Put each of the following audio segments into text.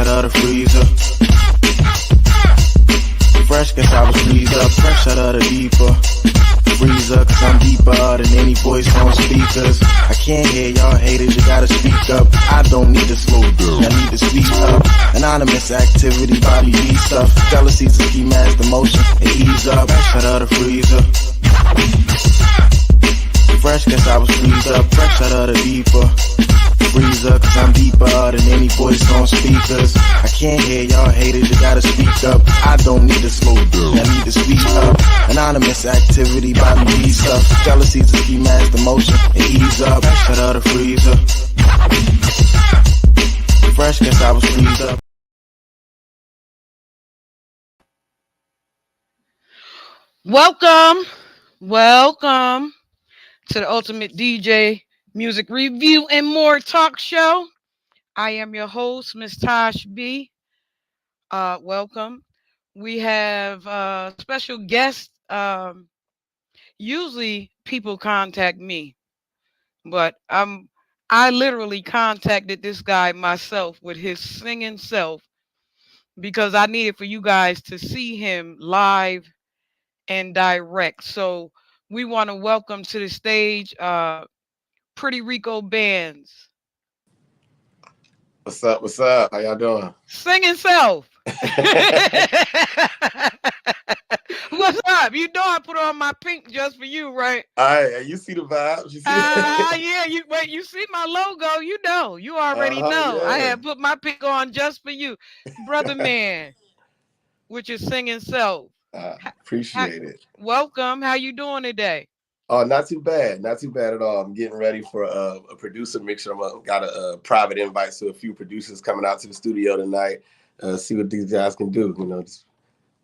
out of the freezer. Fresh, guess I was freezed up, fresh out of the deeper freezer, cause I'm deeper than any voice on speakers. I can't hear y'all haters, you gotta speak up. I don't need to slow down, I need to speak up. Anonymous activity, body beat stuff. Jealousy's a ski mask, emotion, and ease up. Fresh out of the freezer. Fresh, guess I was freezed up, fresh out of the deeper freezer, cause I'm deeper than any voice on speakers. I can't hear y'all haters, you gotta speak up. I don't need to slow down, I need to speak up. Anonymous activity, body beat stuff. Jealousy's a ski mask, emotion, and ease up. Fresh out of the freezer. Fresh, guess I was freezed up. Welcome to the Ultimate DJ Music Review and More Talk Show. I am your host, Miss Tosh B. Welcome. We have special guests. Usually people contact me, but I literally contacted this guy myself with his singing self because I needed for you guys to see him live and direct. So we want to welcome to the stage Pretty RICO BANZ. What's up? What's up? How y'all doing? Singing self. What's up? You know I put on my pink just for you, right? All right, you see the vibes? You see yeah, you see my logo, you already know. Yeah. I had put my pink on just for you. Brother man, with your singing self. Appreciate it. Welcome. How you doing today? Oh, not too bad. Not too bad at all. I'm getting ready for a producer mixture. Got a private invite to a few producers coming out to the studio tonight. See what these guys can do. Just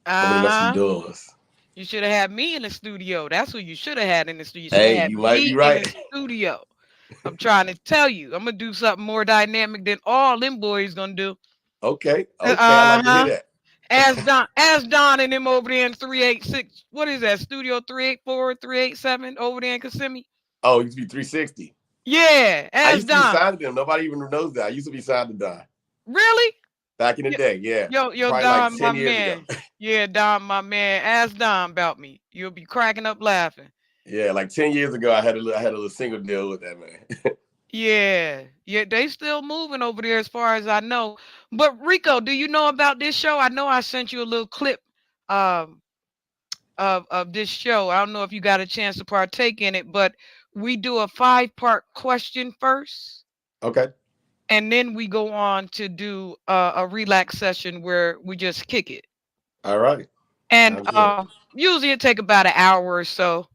opening up some doors. You should have had me in the studio. That's who you should have had in the studio. Hey, you might be right. In the studio. I'm trying to tell you. I'm gonna do something more dynamic than all them boys gonna do. Okay. I like to hear that. Ask Don and them over there in 386. What is that? Studio 384, 387 over there in Kissimmee? Oh, it used to be 360. Yeah. I used to be signed to them. Nobody even knows that. I used to be signed to Don. Really? Back in the day, yeah. Yo, Don, like my man. Yeah, Don, my man. Ask Don about me. You'll be cracking up laughing. Yeah, like 10 years ago, I had a little single deal with that man. Yeah, they still moving over there as far as I know. But Rico, do you know about this show? I know I sent you a little clip of this show. I don't know if you got a chance to partake in it, but we do a 5-part question first. Okay. And then we go on to do a relax session where we just kick it. All right. And usually it take about an hour or so,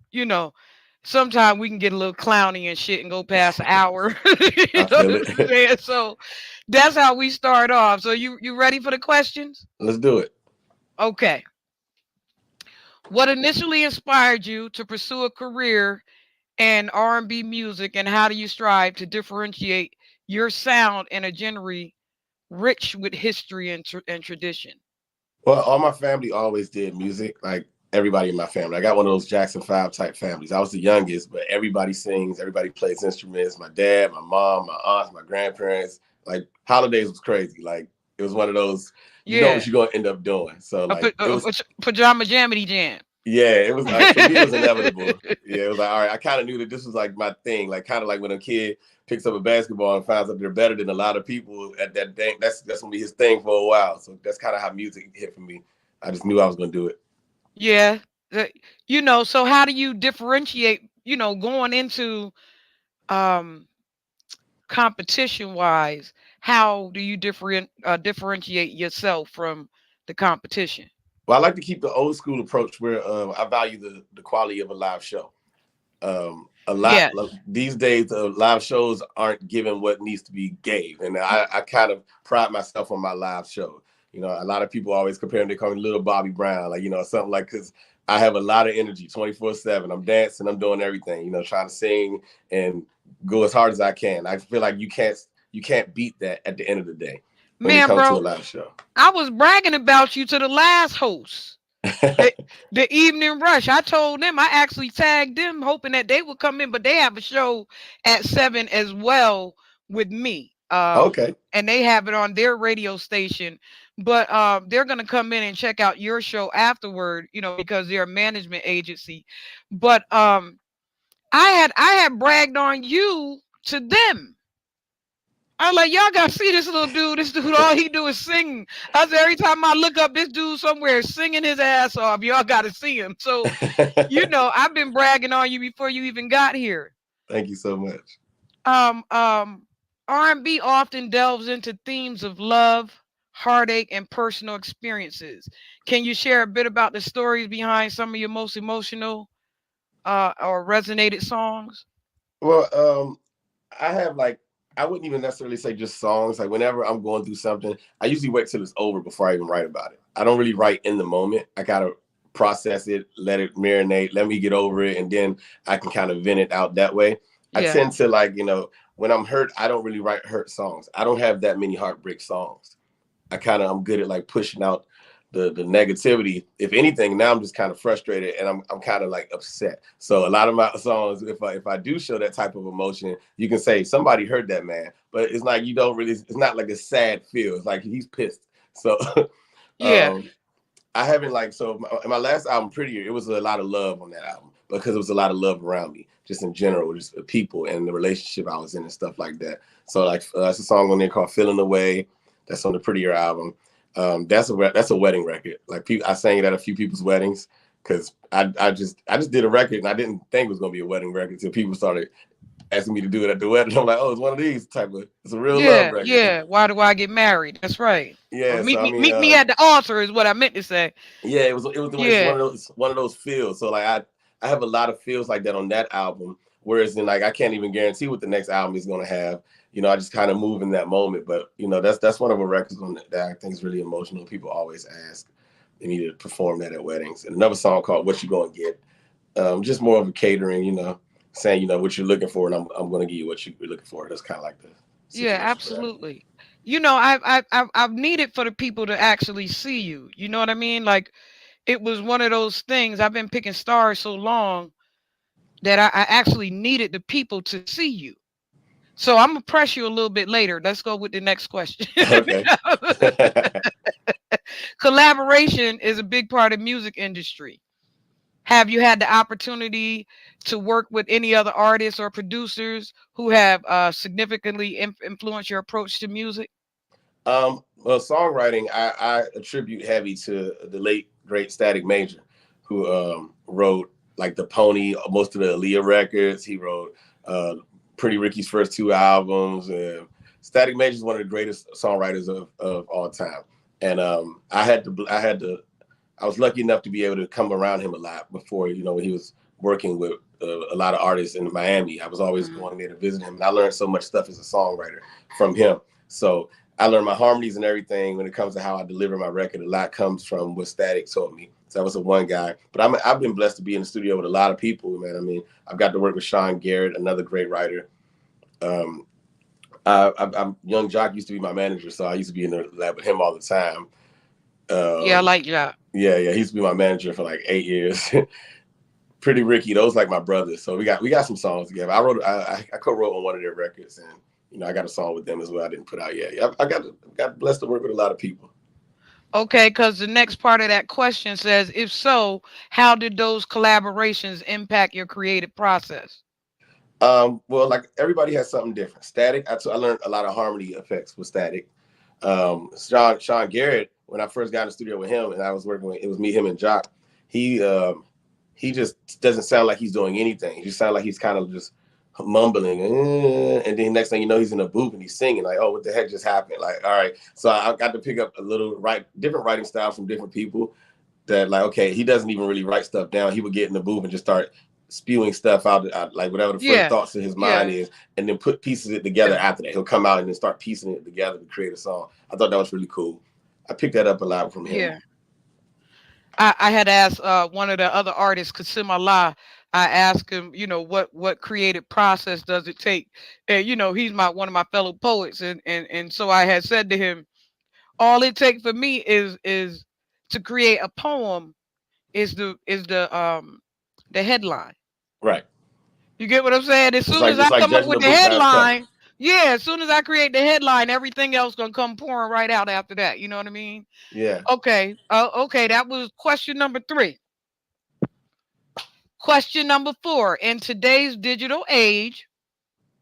Sometimes we can get a little clowny and shit and go past an hour. You know what I'm saying? So that's how we start off. So you ready for the questions? Let's do it. Okay. What initially inspired you to pursue a career in R&B music, and how do you strive to differentiate your sound in a genre rich with history and tradition? Well, all my family always did music. Like, everybody in my family. I got one of those Jackson 5 type families. I was the youngest, but everybody sings, everybody plays instruments. My dad, my mom, my aunts, my grandparents. Like, holidays was crazy. Like, it was one of those, you know what you're going to end up doing. So, like, it was pajama jamity jam. Yeah, it was like, for me, it was inevitable. Yeah, it was like, all right, I kind of knew that this was like my thing. Like, kind of like when a kid picks up a basketball and finds out they're better than a lot of people at that day. That's going to be his thing for a while. So that's kind of how music hit for me. I just knew I was going to do it. Yeah. So how do you differentiate, going into competition wise, how do you differentiate yourself from the competition? Well, I like to keep the old school approach where I value the quality of a live show. These days, live shows aren't given what needs to be gave. And I kind of pride myself on my live show. A lot of people always compare them. They call me Little Bobby Brown, something like, because I have a lot of energy 24/7. I'm dancing, I'm doing everything, trying to sing and go as hard as I can. I feel like you can't beat that at the end of the day when it comes to a live show. I was bragging about you to the last host, the Evening Rush. I told them, I actually tagged them hoping that they would come in, but they have a show at 7 as well with me. Okay. And they have it on their radio station. But they're gonna come in and check out your show afterward, because they're a management agency. But I had bragged on you to them. I was like, y'all gotta see this little dude. This dude, all he do is sing. I said, every time I look up, this dude somewhere is singing his ass off. Y'all gotta see him. So, I've been bragging on you before you even got here. Thank you so much. Um, um, R&B often delves into themes of love, heartache, and personal experiences. Can you share a bit about the stories behind some of your most emotional or resonated songs? Well, I have like I wouldn't even necessarily say just songs. Like whenever I'm going through something, I usually wait till it's over before I even write about it. I don't really write in the moment. I gotta process it, let it marinate, let me get over it, and then I can kind of vent it out that way. I Yeah, tend to when I'm hurt, I don't really write hurt songs. I don't have that many heartbreak songs. I'm good at like pushing out the negativity. If anything, now I'm just kind of frustrated and I'm kind of like upset. So a lot of my songs, if I do show that type of emotion, you can say somebody hurt that man, but it's like you don't really. It's not like a sad feel. It's like he's pissed. So yeah, um, I haven't my last album, Prettier, it was a lot of love on that album because it was a lot of love around me, just in general, just the people and the relationship I was in and stuff like that. So that's a song on there called "Feeling the Way." That's on the Prettier album. That's a wedding record. Like I sang it at a few people's weddings because I just did a record and I didn't think it was gonna be a wedding record until people started asking me to do it at the wedding. I'm like, oh, it's one of these type of. It's a real love yeah, record. yeah. Why do I get married? That's right. Or Yeah. meet So I me, mean, meet me at the altar is what I meant to say. yeah, it's Yeah, one of those feels. So like I have a lot of feels like that on that album. Whereas in like I can't even guarantee what the next album is gonna have. I just kind of move in that moment. But that's one of the records on that I think is really emotional. People always ask they need to perform that at weddings. And another song called "What You Gonna Get," just more of a catering. Saying what you're looking for, and I'm gonna give you what you're looking for. That's kind of like the yeah, situation for that. absolutely. I've needed for the people to actually see you. You know what I mean? Like it was one of those things. I've been picking stars so long that I actually needed the people to see you. So I'm gonna press you a little bit later. Let's go with the next question. Okay. Collaboration is a big part of music industry. Have you had the opportunity to work with any other artists or producers who have significantly influenced your approach to music? Well, songwriting, I attribute heavy to the late great Static Major, who wrote like the Pony, most of the Aaliyah records. He wrote uh, Pretty Ricky's first two albums. Static Major is one of the greatest songwriters of all time, and I was lucky enough to be able to come around him a lot before, when he was working with a lot of artists in Miami. I was always Mhm. going there to visit him, and I learned so much stuff as a songwriter from him. So I learned my harmonies and everything when it comes to how I deliver my record. A lot comes from what Static taught me. So that was a one guy. But I've been blessed to be in the studio with a lot of people, man. I mean, I've got to work with Sean Garrett, another great writer. Um, I'm Young Jock used to be my manager, so I used to be in the lab with him all the time. Yeah, I Um, like that. yeah, he used to be my manager for like 8 years. Pretty Ricky, those like my brothers. So we got some songs together. I co-wrote on one of their records, and I got a song with them as well. I didn't put out yet. I got blessed to work with a lot of people. Okay, because the next part of that question says, if so, how did those collaborations impact your creative process? Well, like everybody has something different. Static, I learned a lot of harmony effects with Static. Sean Garrett, when I first got in the studio with him, and I was working with it was me, him, and Jock. He just doesn't sound like he's doing anything. He just sounds like he's kind of just mumbling, and then next thing you know, he's in a booth and he's singing. Like, oh, what the heck just happened? Like, all right. So I got to pick up a little different writing styles from different people. That like, okay, he doesn't even really write stuff down. He would get in the booth and just start spewing stuff out, like whatever the first Yeah, thoughts in his mind yeah, is, and then pieces it together yeah, after that. He'll come out and then start piecing it together to create a song. I thought that was really cool. I picked that up a lot from him. yeah. I had asked one of the other artists, Kasim Allah. I asked him, what creative process does it take? And he's my one of my fellow poets, and so I had said to him, all it takes for me is to create a poem is the headline. Right. You get what I'm saying? As It's soon like as I it's like come up judging with a the book by its cover. headline, Yeah, as soon as I create the headline, everything else gonna come pouring right out after that. You know what I mean? Yeah. Okay. Okay, that was question number 3. Question number 4. In today's digital age,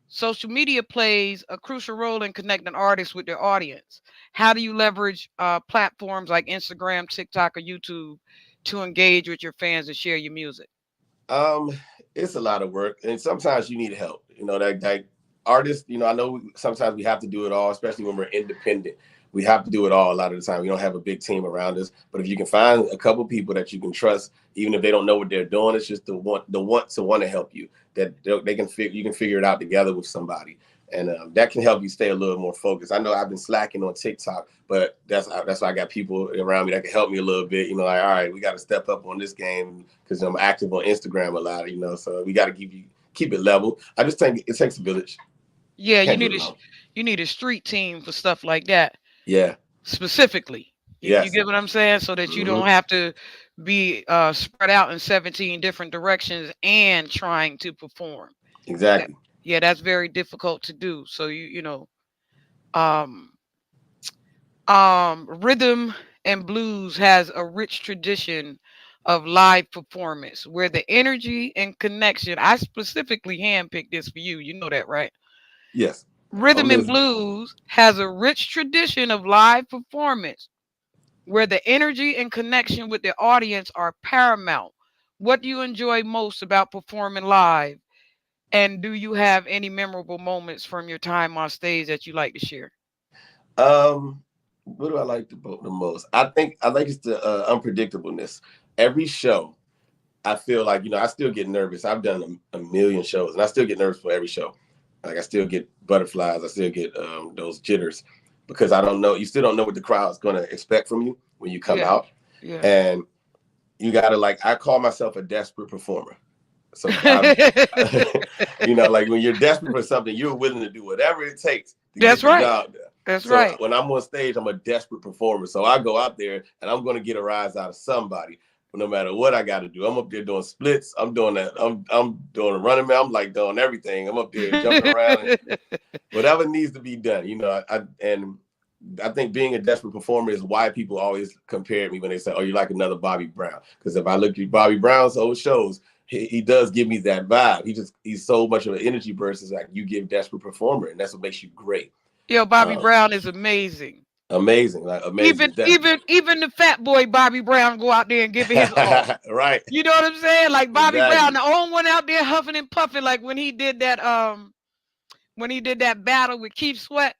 social media plays a crucial role in connecting artists with their audience. How do you leverage platforms like Instagram, TikTok, or YouTube to engage with your fans and share your music? Um, it's a lot of work, and sometimes you need help. You know that artists. You know, I know sometimes we have to do it all, especially when we're independent. We have to do it all a lot of the time. We don't have a big team around us, but if you can find a couple people that you can trust, even if they don't know what they're doing, it's just the want to help you. That they can you can figure it out together with somebody, and that can help you stay a little more focused. I know I've been slacking on TikTok, but that's why I got people around me that can help me a little bit. You know, like, all right, we got to step up on this game because I'm active on Instagram a lot. You know, so we got to keep it level. I just think it takes a village. Yeah, Can't do it alone. you need a street team for stuff like that Yeah. specifically. You Yes. get what I'm saying? So that you Hmm. don't have to be spread out in 17 different directions and trying to perform. That, Exactly. yeah, that's very difficult to do. So you know, um, rhythm and blues has a rich tradition of live performance where the energy and connection. I specifically handpicked this for you. You know that, right? Yes. I'm Rhythm and listening. blues has a rich tradition of live performance where the energy and connection with the audience are paramount. What do you enjoy most about performing live? And do you have any memorable moments from your time on stage that you like to share? Um, what do I like the most? I think I like it's the unpredictableness. Every show, I feel like, I still get nervous. I've done a million shows, and I still get nervous for every show. Like I still get butterflies. I still get those jitters because I don't know. You still don't know what the crowd's going to expect from you when you come Yeah. out, Yeah. and you got to like. I call myself a desperate performer. So I'm, like when you're desperate for something, you're willing to do whatever it takes to That's get the right. job done. That's So right. when I'm on stage, I'm a desperate performer. So I go out there and I'm going to get a rise out of somebody, no matter what I got to do. I'm up there doing splits. I'm doing that. I'm doing a running man. I'm like doing everything. I'm up there jumping around and whatever needs to be done. And I think being a desperate performer is why people always compare me when they say, "Oh, you're like another Bobby Brown." Because if I look at Bobby Brown's old shows, he does give me that vibe. He's so much of an energy burst. It's like you give desperate performer, and that's what makes you great. Yo, Bobby Um, Brown is amazing. Amazing, like amazing. Even the fat boy Bobby Brown go out there and give it his all. Right, You know what I'm saying? Like Bobby Brown, exactly. the only one out there huffing and puffing, like when he did that battle with Keith Sweat.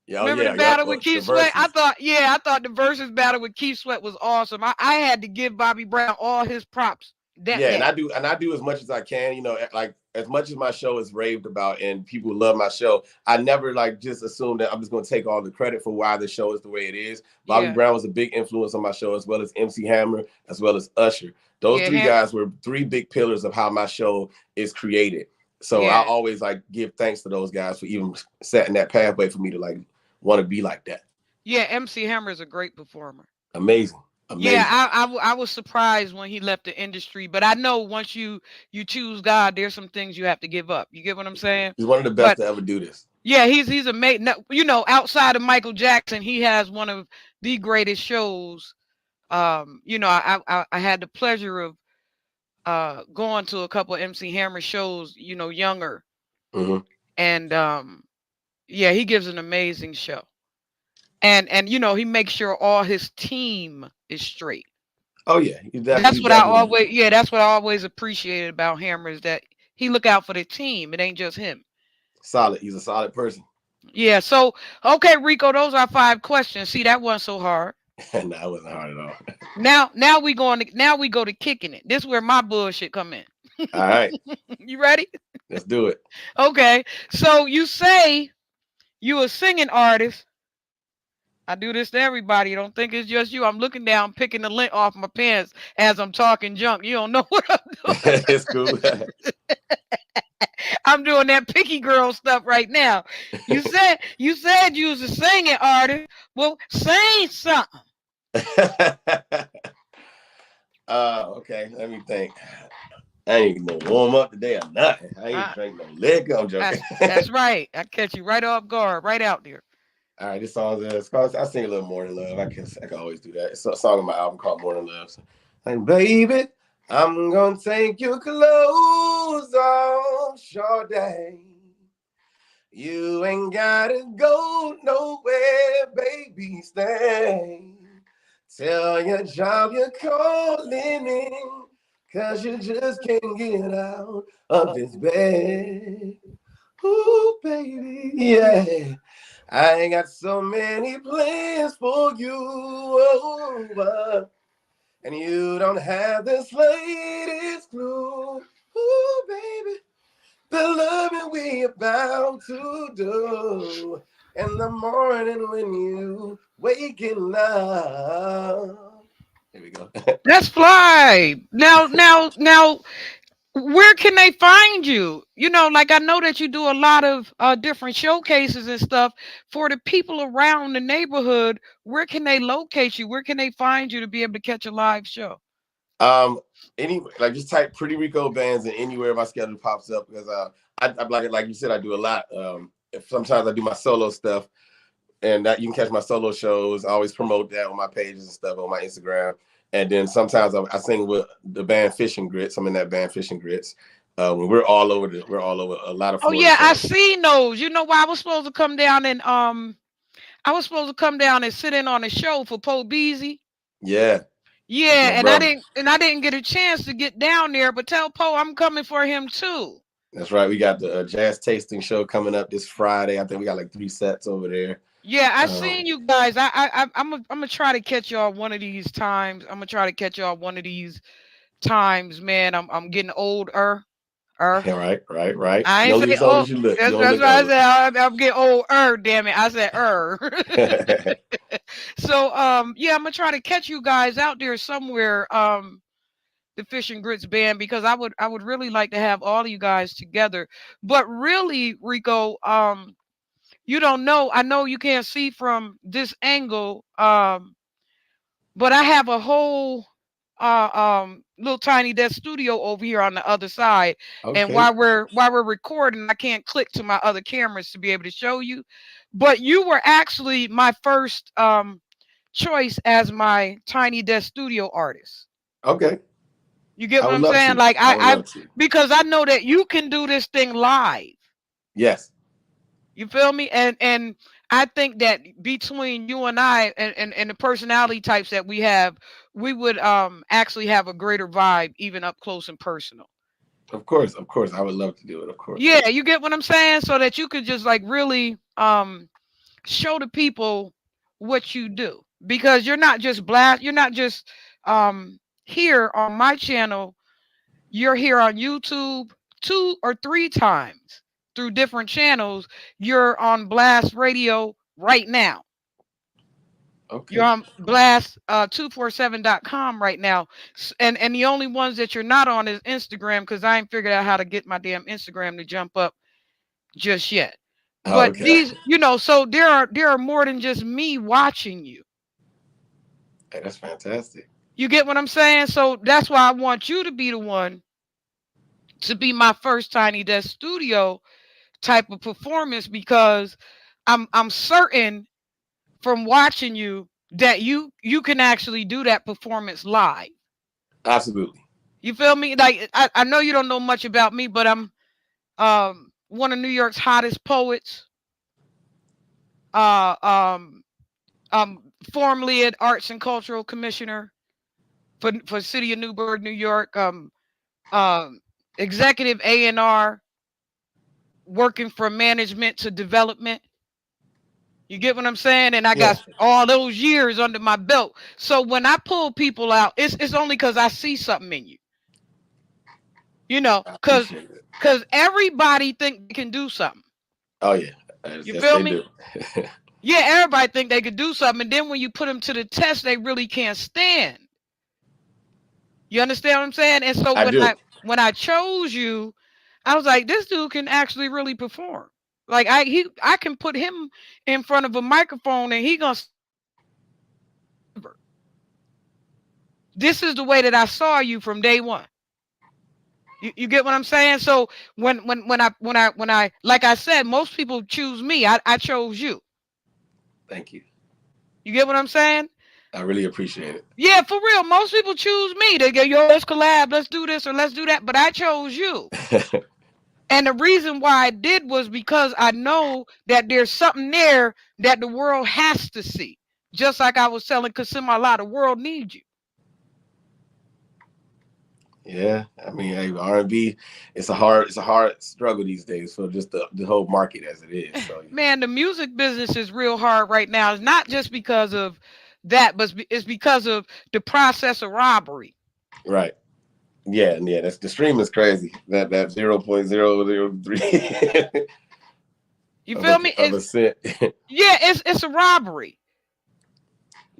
Yeah, oh Remember the yeah, yep. battle with The Keith Sweat? verses. I thought the versus battle with Keith Sweat was awesome. I had to give Bobby Brown all his props that Yeah, and day. I do as much as I can. Like as much as my show is raved about and people love my show, I never like just assume that I'm just going to take all the credit for why the show is the way it is. Bobby Yeah, Brown was a big influence on my show, as well as MC Hammer, as well as Usher. Those yeah, three guys were three big pillars of how my show is created. So I yeah, always like give thanks to those guys for even setting that pathway for me to like want to be like that. yeah. MC Hammer is a great performer. Amazing, Yeah, amazing. I was surprised when he left the industry, but I know once you choose God, there's some things you have to give up. You get what I'm saying? He's one of the best But to ever do this. yeah, he's amazing. You know, outside of Michael Jackson, he has one of the greatest shows. You know, I had the pleasure of going to a couple of MC Hammer shows. You know, younger, Hmm. and yeah, he gives an amazing show. And you know, he makes sure all his team is straight. Oh yeah, That's he what I definitely always yeah, that's what I always appreciated about Hammer is that he look out for the team. It ain't just him. solid. He's a solid person. Yeah. So okay, Rico, those are 5 questions. See, that wasn't so hard. No, it wasn't hard at all. Now we go to kicking it. This is where my bullshit come in. All right, You ready? let's do it. Okay. So you say you a singing artist. I do this to everybody. Don't think it's just you. I'm looking down, picking the lint off my pants as I'm talking junk. You don't know what I'm doing. It's cool. I'm doing that picky girl stuff right now. You said you was a singing artist. Well, sing something. Okay, let me think. I ain't even gonna warm up today or nothing. I ain't Uh, drink no liquor. I'm joking. that's right. I catch you right off guard, right out there. All right, this song is called, I sing a little Morning Love. I can always do that. It's a song on my album called Morning Love. So, like, baby, I'm gonna take your clothes off, short day. You ain't gotta go nowhere, baby, stay. Tell your job you're calling in, cause you just can't get out of this bed. Ooh, baby, yeah. I ain't got so many plans for you, and you don't have the slightest clue. Ooh, baby, the loving we about to do in the morning when you waking up. Here we go. Let's fly. Now, where can they find you? You know, like I know that you do a lot of different showcases and stuff for the people around the neighborhood. Where can they locate you? Where can they find you to be able to catch a live show? Um, anyway, like just type Pretty Rico bands and anywhere my schedule pops up because I like you said, I do a lot. If sometimes I do my solo stuff, and that you can catch my solo shows. I always promote that on my pages and stuff on my Instagram. And then sometimes I sing with the band Fish and Grits. I'm in that band Fish and Grits. When we're all over a lot of Oh Florida yeah, I shows. seen those. You know why I was supposed to come down and I was supposed to come down and sit in on a show for Poe Beezy. Yeah, that's Yeah, my brother. and I didn't get a chance to get down there, but tell Poe I'm coming for him too. That's right. We got the jazz tasting show coming up this Friday. I think we got like 3 sets over there. Yeah, I Um, seen you guys. I'm gonna try to catch y'all one of these times. I'm gonna try to catch y'all one of these times, man. I'm getting older. right. I You ain't don't look say as old oh. as you look. You don't That's look what I old. said. I'm getting older. Damn it, I said So yeah, I'm gonna try to catch you guys out there somewhere. The Fish and Grits band because I would really like to have all of you guys together. But really, Rico, you don't know. I know you can't see from this angle, but I have a whole little tiny desk studio over here on the other side. And Okay. while we're recording, I can't click to my other cameras to be able to show you. But you were actually my first choice as my tiny desk studio artist. Okay. You get I what would I'm love saying? to. Like I would I love to. because I know that you can do this thing live. Yes. You feel me? And I think that between you and I and the personality types that we have, we would actually have a greater vibe even up close and personal. Of course. Of course. I would love to do it. Of course. Yeah, you get what I'm saying? So that you could just like really show the people what you do. Because you're not just here on my channel. You're here on YouTube 2 or 3 times through different channels. You're on Blast Radio right now. You're Okay. on Blast 247.com right now. And the only ones that you're not on is Instagram because I ain't figured out how to get my damn Instagram to jump up just yet. Oh, But okay. these, so there are more than just me watching you. Hey, that's fantastic. You get what I'm saying? So that's why I want you to be the one to be my first Tiny Desk Studio type of performance because I'm certain from watching you that you can actually do that performance live. Absolutely. You feel me? Like I know you don't know much about me, but I'm one of New York's hottest poets. Uh um Formerly an arts and cultural commissioner for City of Newburgh, New York. Um Executive A&R working from management to development. You get what I'm saying? And I Yeah. got all those years under my belt. So when I pull people out, it's only because I see something in you. You know, I because appreciate it. everybody think they can do something. Oh yeah. You Yes, feel they me? do. Yeah, everybody think they could do something, and then when you put them to the test, they really can't stand. You understand what I'm saying? And so I do. when I chose you, I was like, this dude can actually really perform. Like I can put him in front of a microphone and he gonna. This is the way that I saw you from day one. You get what I'm saying? So when I like I said, most people choose me. I chose you. Thank you. You get what I'm saying? I really appreciate it. Yeah, for real. Most people choose me. They go, yo, let's collab, let's do this or let's do that. But I chose you. And the reason why I did was because I know that there's something there that the world has to see. Just like I was telling Kasima a lot, the world needs you. Yeah, I mean, hey, R&B, it's a hard struggle these days for just the whole market as it is. So Man, the music business is real hard right now. It's not just because of that, but it's because of the process of robbery. right, yeah, that's the stream is crazy. That 0.003 You of a feel me? of a It's cent. yeah, it's a robbery.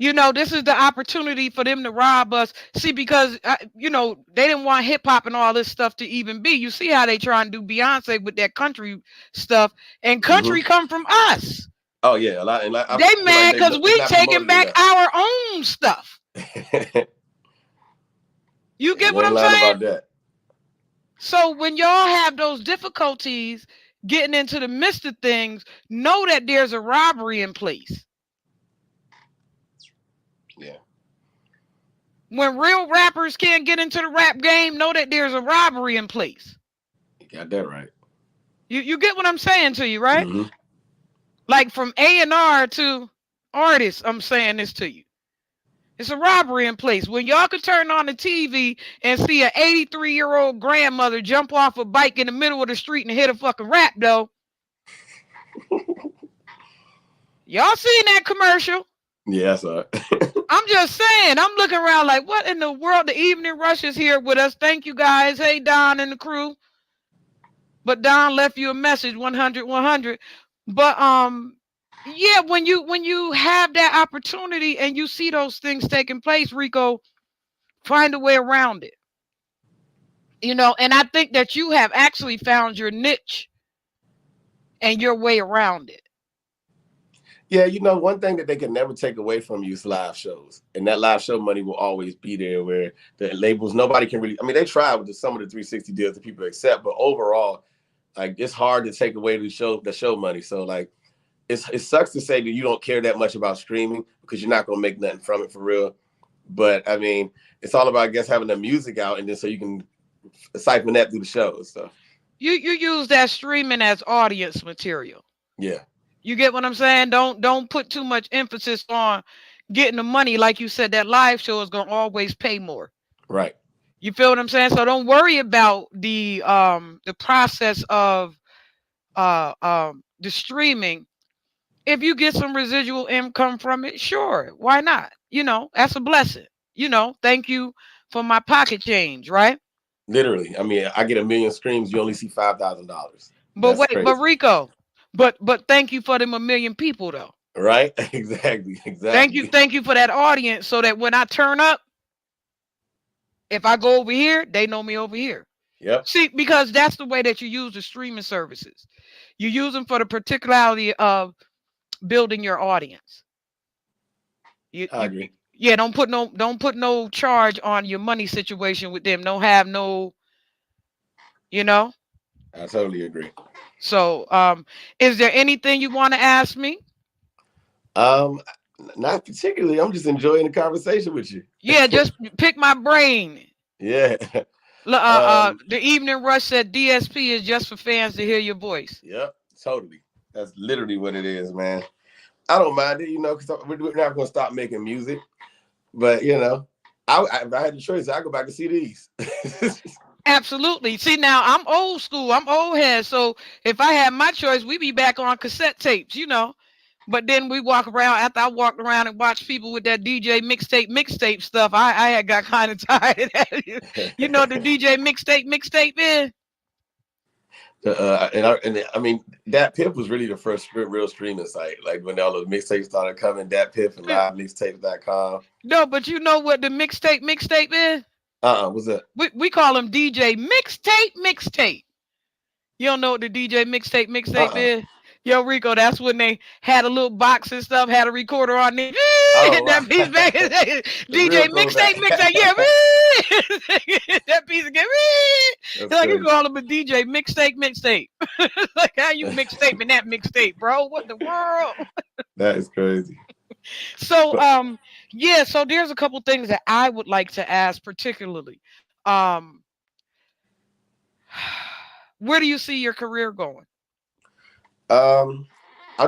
You know, this is the opportunity for them to rob us. See, because you know they didn't want hip hop and all this stuff to even be. You see how they try and do Beyonce with that country stuff, and Hmm. country come from us. Oh yeah, a lot, and I They feel like mad because it's we not taking promoted back enough. our own stuff. You get You what ain't I'm lying saying? about that. So when y'all have those difficulties getting into the midst of things, know that there's a robbery in place. Yeah, When real rappers can't get into the rap game, know that there's a robbery in place. you got that right. You get what I'm saying to you, right? Hmm. Like from A&R to artists, I'm saying this to you. It's a robbery in place. When y'all could turn on the TV and see an 83-year-old grandmother jump off a bike in the middle of the street and hit a fucking rap though. Y'all seen that commercial? Yeah, that's all right. I'm just saying, I'm looking around like, what in the world? The Evening Rush is here with us. Thank you guys. Hey, Don and the crew. But Don left you a message, 100, 100. But yeah, when you have that opportunity and you see those things taking place, Rico, find a way around it. You know, and I think that you have actually found your niche and your way around it. Yeah, you know, one thing that they can never take away from you is live shows. And that live show money will always be there where the labels, nobody can really, I mean, they try with some of the 360 deals that people accept, but overall, like it's hard to take away the show money. So like it sucks to say that you don't care that much about streaming because you're not gonna make nothing from it for real. But I mean, it's all about I guess having the music out and then so you can siphon that through the shows. So You use that streaming as audience material. yeah, You get what I'm saying? Don't put too much emphasis on getting the money. Like you said, that live show is gonna always pay more. right. You feel what I'm saying? So don't worry about the process of the streaming. If you get some residual income from it, sure, why not? You know, that's a blessing. You know, thank you for my pocket change, right? Literally. I mean, I get a million streams, you only see $5,000. But That's wait, but crazy. Rico, but thank you for them a million people though. Right? Exactly. Exactly. Thank you for that audience so that when I turn up, if I go over here, they know me over here. Yep. See, because that's the way that you use the streaming services. You use them for the particularity of building your audience. I agree. Yeah, don't put no charge on your money situation with them. Don't have no, you know. I totally agree. So, is there anything you want to ask me? Um, Not particularly. I'm just enjoying the conversation with you. Yeah, just pick my brain. Yeah. Um, The Evening Rush said DSP is just for fans to hear your voice. yep, totally. That's literally what it is, man. I don't mind it, because we're never gonna stop making music. But if I had the choice, I'd go back to CDs. Absolutely. See, now I'm old school. I'm old head. So if I had my choice, we'd be back on cassette tapes, you know. But then we walk around after I walked around and watched people with that DJ mixtape stuff. I had got kind of tired of that. You know the DJ mixtape is? I mean, Dat Piff was really the first real streaming site. Like when all those mixtapes started coming, Dat Piff and livemixtapes.com. No, but you know what the mixtape is? What's that? We call them DJ mixtape. You don't know what the DJ mixtape is? Yo, Rico, that's when they had a little box and stuff, had a recorder on it. Oh, That piece back. the real DJ throwback. mixtape. Yeah. That piece of game. That's Like you crazy. call him a DJ mixtape. Like how you mixtaping that mixtape, bro? What the world? That is crazy. So But yeah, so there's a couple things that I would like to ask particularly. Um where do you see your career going? um, I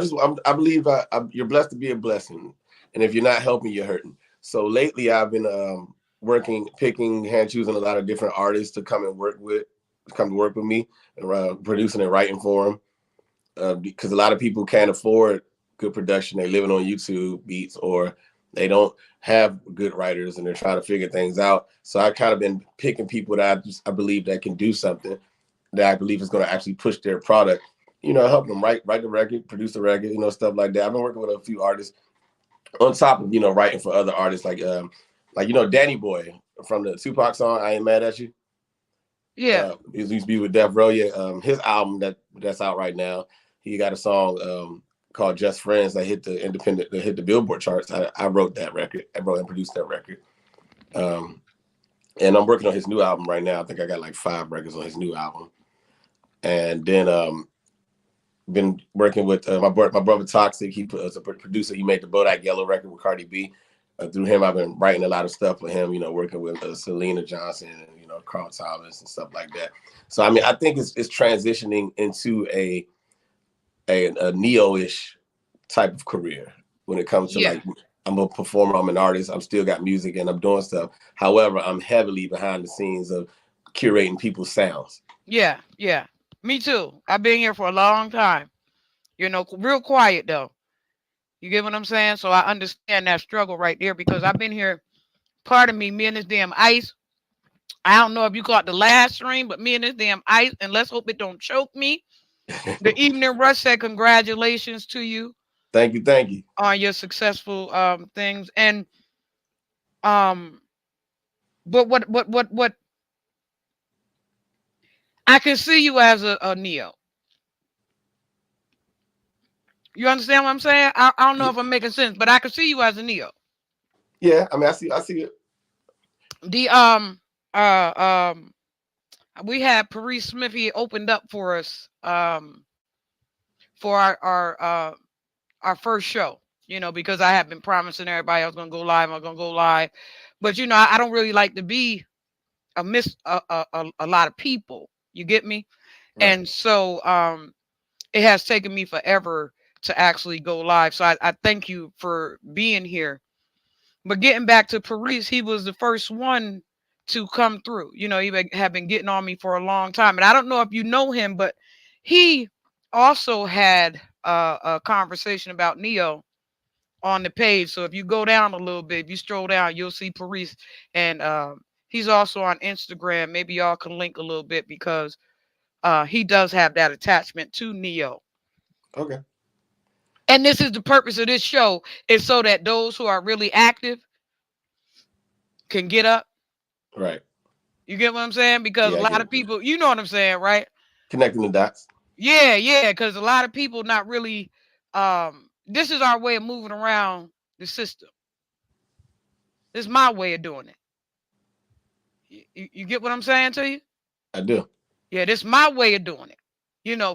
believe you're blessed to be a blessing, and if you're not helping, you're hurting. So lately, I've been working, picking, hand choosing a lot of different artists to come to work with me, and producing and writing for them. Because a lot of people can't afford good production. They're living on YouTube beats, or they don't have good writers, and they're trying to figure things out. So I kind of been picking people that I believe that can do something that I believe is going to actually push their product. Help them write the record, produce the record, stuff like that. I've been working with a few artists on top of writing for other artists like Danny Boy from the Tupac song "I Ain't Mad at You." Yeah. He used to be with Death Row. Yeah, his album that's out right now. He got a song called "Just Friends" that hit the Billboard charts. I wrote that record. I wrote and produced that record. And I'm working on his new album right now. I think I got like 5 records on his new album. And then been working with my brother Toxic. He was a producer. He made the Bodak Yellow record with Cardi B. Through him, I've been writing a lot of stuff with him. Working with Selena Johnson and Carl Thomas and stuff like that. So I mean, I think it's transitioning into a neo-ish type of career when it comes to Yeah. like I'm a performer, I'm an artist, I'm still got music and I'm doing stuff. However, I'm heavily behind the scenes of curating people's sounds. Yeah. Yeah. Me too. I've been here for a long time. Real quiet though. You get what I'm saying? So I understand that struggle right there because I've been here. Pardon me and this damn ice. I don't know if you caught the last stream, but me and this damn ice, and let's hope it don't choke me. The Evening Rush said congratulations to you Thank you, thank you. on your successful things. And um but what I can see you as a neo. You understand what I'm saying? I don't know Yeah, if I'm making sense, but I can see you as a neo. yeah. I mean, I see it. The we had Paris Smith. He opened up for us for our first show. Because I have been promising everybody I was gonna go live. I was gonna go live, but I don't really like to be a lot of people. You get me? Right. And so it has taken me forever to actually go live. So I thank you for being here. But getting back to Paris, he was the first one to come through. Had been getting on me for a long time. And I don't know if you know him, but he also had a conversation about Neo on the page. So if you go down a little bit, if you stroll down, you'll see Paris. And he's also on Instagram. Maybe y'all can link a little bit because he does have that attachment to Neo. Okay. And this is the purpose of this show, is so that those who are really active can get up. Right. You get what I'm saying? Because a Yeah, I lot get of it. people, you know what I'm saying, right? Connecting the dots. Yeah, yeah. Because a lot of people not really. This is our way of moving around the system. This is my way of doing it. You get what I'm saying to you? I do. Yeah, this is my way of doing it.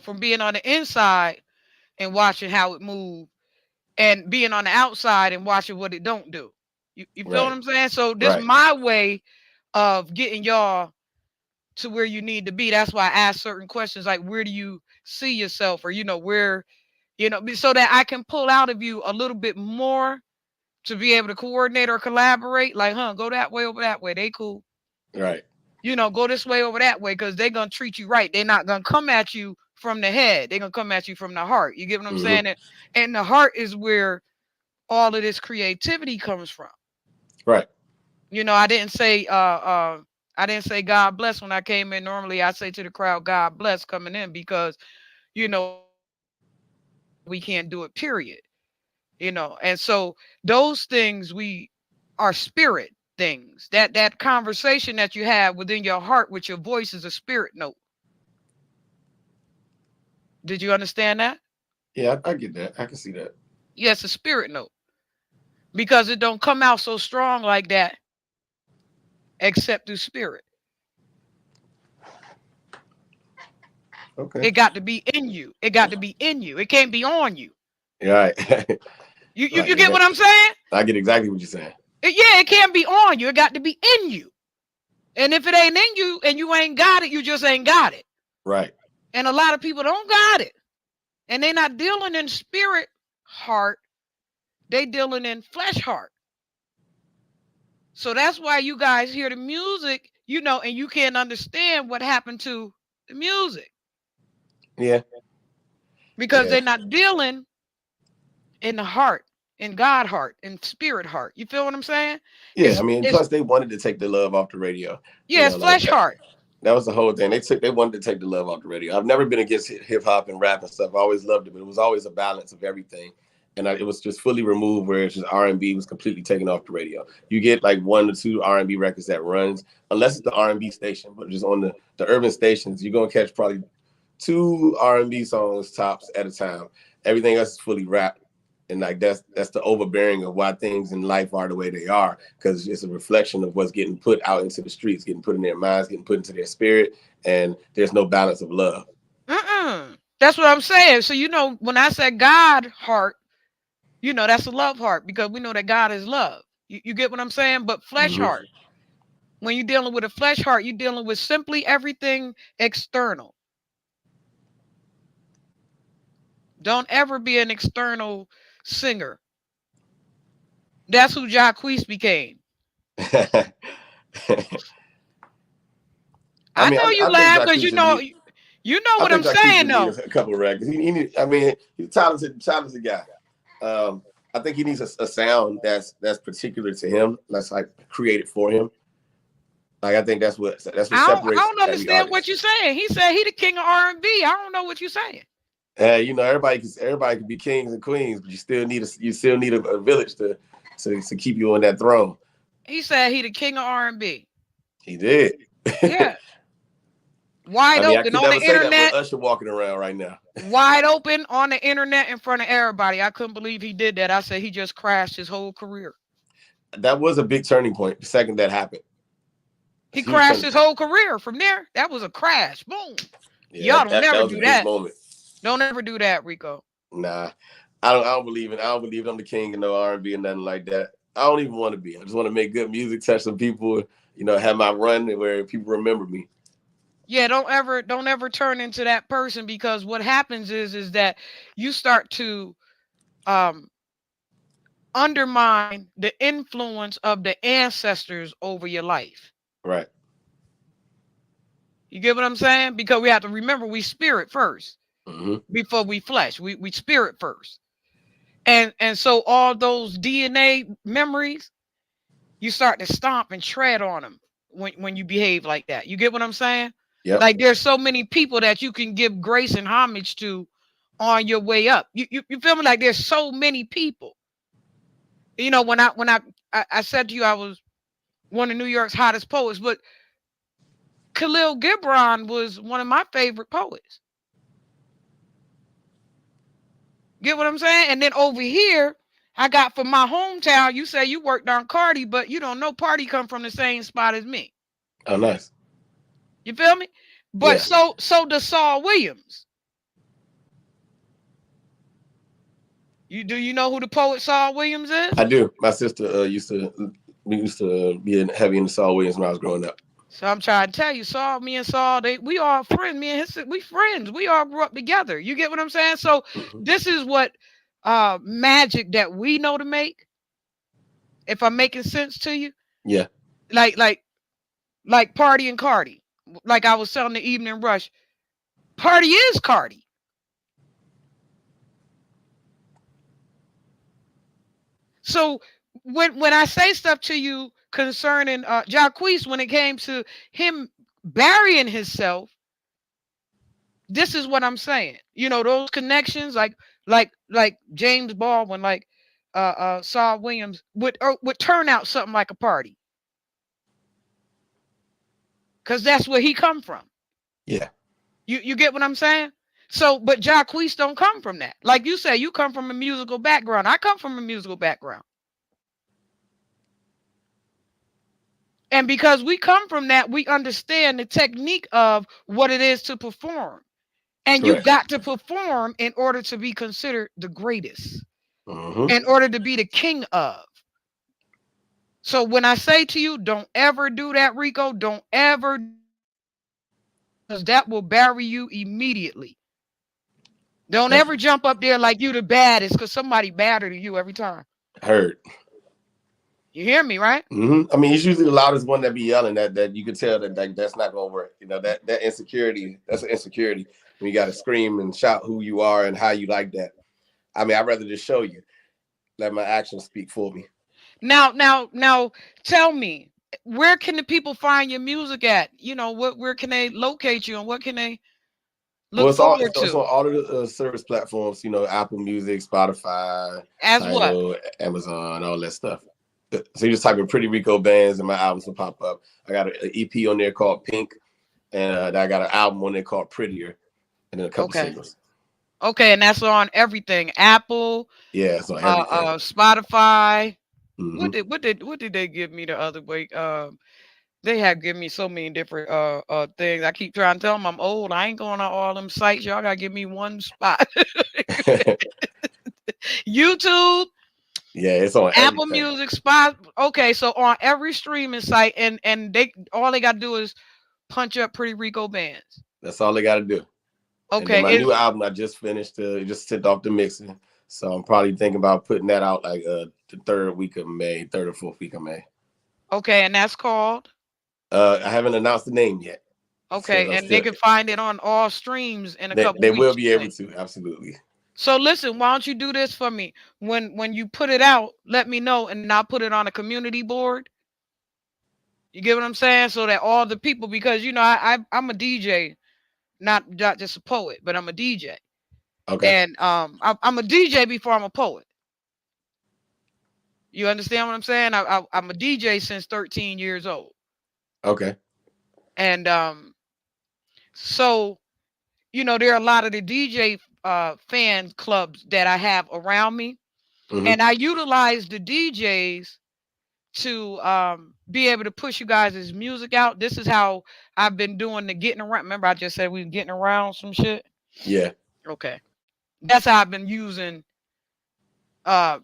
From being on the inside and watching how it moves, and being on the outside and watching what it don't do. You feel what Right. I'm saying? So this Right. my way of getting y'all to where you need to be. That's why I ask certain questions like where do you see yourself, or where, so that I can pull out of you a little bit more to be able to coordinate or collaborate. Like, go that way over that way. They cool. Right. Go this way over that way because they're gonna treat you right. They're not gonna come at you from the head. They're gonna come at you from the heart. You get what I'm Mm-hmm. saying? And the heart is where all of this creativity comes from. Right. I didn't say God bless when I came in. Normally I say to the crowd, God bless coming in because we can't do it, period. And so those things we are spirit things. That conversation that you have within your heart with your voice is a spirit note. Did you understand that? Yeah, I get that. I can see that. Yes, a spirit note. Because it don't come out so strong like that except through spirit. Okay. It got to be in you. It got to be in you. It can't be on you. Right. You get what I'm saying? I get exactly what you're saying. Yeah, it can't be on you. It got to be in you. And if it ain't in you and you ain't got it, you just ain't got it. Right. And a lot of people don't got it. And they're not dealing in spirit heart. They dealing in flesh heart. So that's why you guys hear the music, you know, and you can't understand what happened to the music. Yeah. Because they're not dealing in the heart, in God heart, in spirit heart. You feel what I'm saying? Yeah, I mean, plus they wanted to take the love off the radio. Yeah, it's flesh heart. That was the whole thing. They wanted to take the love off the radio. I've never been against hip hop and rap and stuff. I always loved it, but it was always a balance of everything. And it was just fully removed, where it's just R&B was completely taken off the radio. You get like 1 or 2 R&B records that runs, unless it's the R&B station, but just on the urban stations, you're gonna catch probably 2 R&B songs tops at a time. Everything else is fully rap. And like that's the overbearing of why things in life are the way they are, because it's a reflection of what's getting put out into the streets, getting put in their minds, getting put into their spirit, and there's no balance of love. That's what I'm saying. So you know, when I said God heart, you know, that's a love heart, because we know that God is love. You get what I'm saying? But flesh heart, when you're dealing with a flesh heart, you're dealing with simply everything external. Don't ever be an external singer. That's who Jacquees became. I know you laugh because you know what I'm saying, though. A couple of records. He's a talented guy. I think he needs a sound that's particular to him. That's like created for him. Like I think that's what separates. I don't understand what you're saying. He said he the king of R&B. I don't know what you're saying. You know, everybody can be kings and queens, but you still need a village to keep you on that throne. He said he the king of R&B. He did. Yeah. Wide open on the internet. That with Usher walking around right now. Wide open on the internet in front of everybody. I couldn't believe he did that. I said he just crashed his whole career. That was a big turning point. The second that happened, he crashed his whole career. From there, that was a crash. Boom. Yeah, y'all don't never do that. Moment. Don't ever do that, Rico. Nah, I don't believe it. I don't believe I'm the king of no R&B and nothing like that. I don't even want to be. I just want to make good music, touch some people. You know, have my run where people remember me. Yeah, don't ever turn into that person, because what happens is that you start to undermine the influence of the ancestors over your life. Right. You get what I'm saying? Because we have to remember, we spirit first before we flesh. We spirit first. And so all those DNA memories, you start to stomp and tread on them when you behave like that. You get what I'm saying? Yep. Like there's so many people that you can give grace and homage to on your way up. You feel me? Like there's so many people. You know, when I said to you I was one of New York's hottest poets, but Khalil Gibran was one of my favorite poets. Get what I'm saying? And then over here, I got from my hometown, you say you worked on Cardi, but you don't know Party come from the same spot as me. Oh, nice. You feel me? But so does Saul Williams. Do you know who the poet Saul Williams is? I do. My sister used to be heavy into Saul Williams when I was growing up. So I'm trying to tell you, me and Saul, we all friends. Me and we friends. We all grew up together. You get what I'm saying? So this is what magic that we know to make. If I'm making sense to you. Yeah. Like Party and Cardi. Like I was telling the Evening Rush, Party is Cardi. So when I say stuff to you concerning Jacquees, when it came to him burying himself, this is what I'm saying. You know, those connections, like James Baldwin, like Saul Williams would turn out something like a Party. Because that's where he come from. Yeah. You get what I'm saying? So, but Jacquees don't come from that. Like you say, you come from a musical background. I come from a musical background. And because we come from that, we understand the technique of what it is to perform. And you Correct. got to perform in order to be considered the greatest, Mm-hmm. in order to be the king of. So when I say to you, don't ever do that, Rico, don't ever, because that will bury you immediately. Don't ever Definitely. jump up there like you the baddest because somebody badder than you every time. Heard. You hear me, right? I mean, he's usually the loudest one that be yelling. That you can tell that that's not gonna work. You know that insecurity. That's an insecurity. When you got to scream and shout who you are and how you like that. I mean, I'd rather just show you. Let my actions speak for me. Now, tell me, where can the people find your music at? You know, where can they locate you and what can they Well, look it's all forward it's to? on all of the service platforms. You know, Apple Music, Spotify, As what? Tidal, Amazon, all that stuff. So you just type in Pretty Rico Bands and my albums will pop up. I got an EP on there called Pink, and I got an album on there called Prettier, and then a couple Okay. singles. Okay, and that's on everything. Apple, Yeah, it's on everything. Spotify. Hmm What did they give me the other week? They have given me so many different things. I keep trying to tell them I'm old. I ain't going on all them sites. Y'all gotta give me one spot. YouTube, Yeah, it's on Apple everything. Music, Spot. Okay, so on every streaming site, and they all they gotta do is punch up Pretty Rico Bands. That's all they got to do. And then Okay, my is new album I just finished. Just sent off the mixing, so I'm probably thinking about putting that out like the third week of May, third or fourth week of May. okay, and that's called. I haven't announced the name yet. So Okay, I'm and they still. can find it on all streams in a couple They will weeks, be you able think? to absolutely. So listen, why don't you do this for me? When you put it out, let me know, and I'll put it on a community board. You get what I'm saying? So that all the people, because you know, I'm a DJ, not just a poet, but I'm a DJ, Okay. and I'm a DJ before I'm a poet. You understand what I'm saying? I'm a DJ since 13 years old, Okay. and so you know, there are a lot of the DJ fan clubs that I have around me, hmm and I utilize the DJs to be able to push you guys' music out. This is how I've been doing the getting around. Remember, I just said we were getting around some shit. Yeah. Okay, that's how I've been using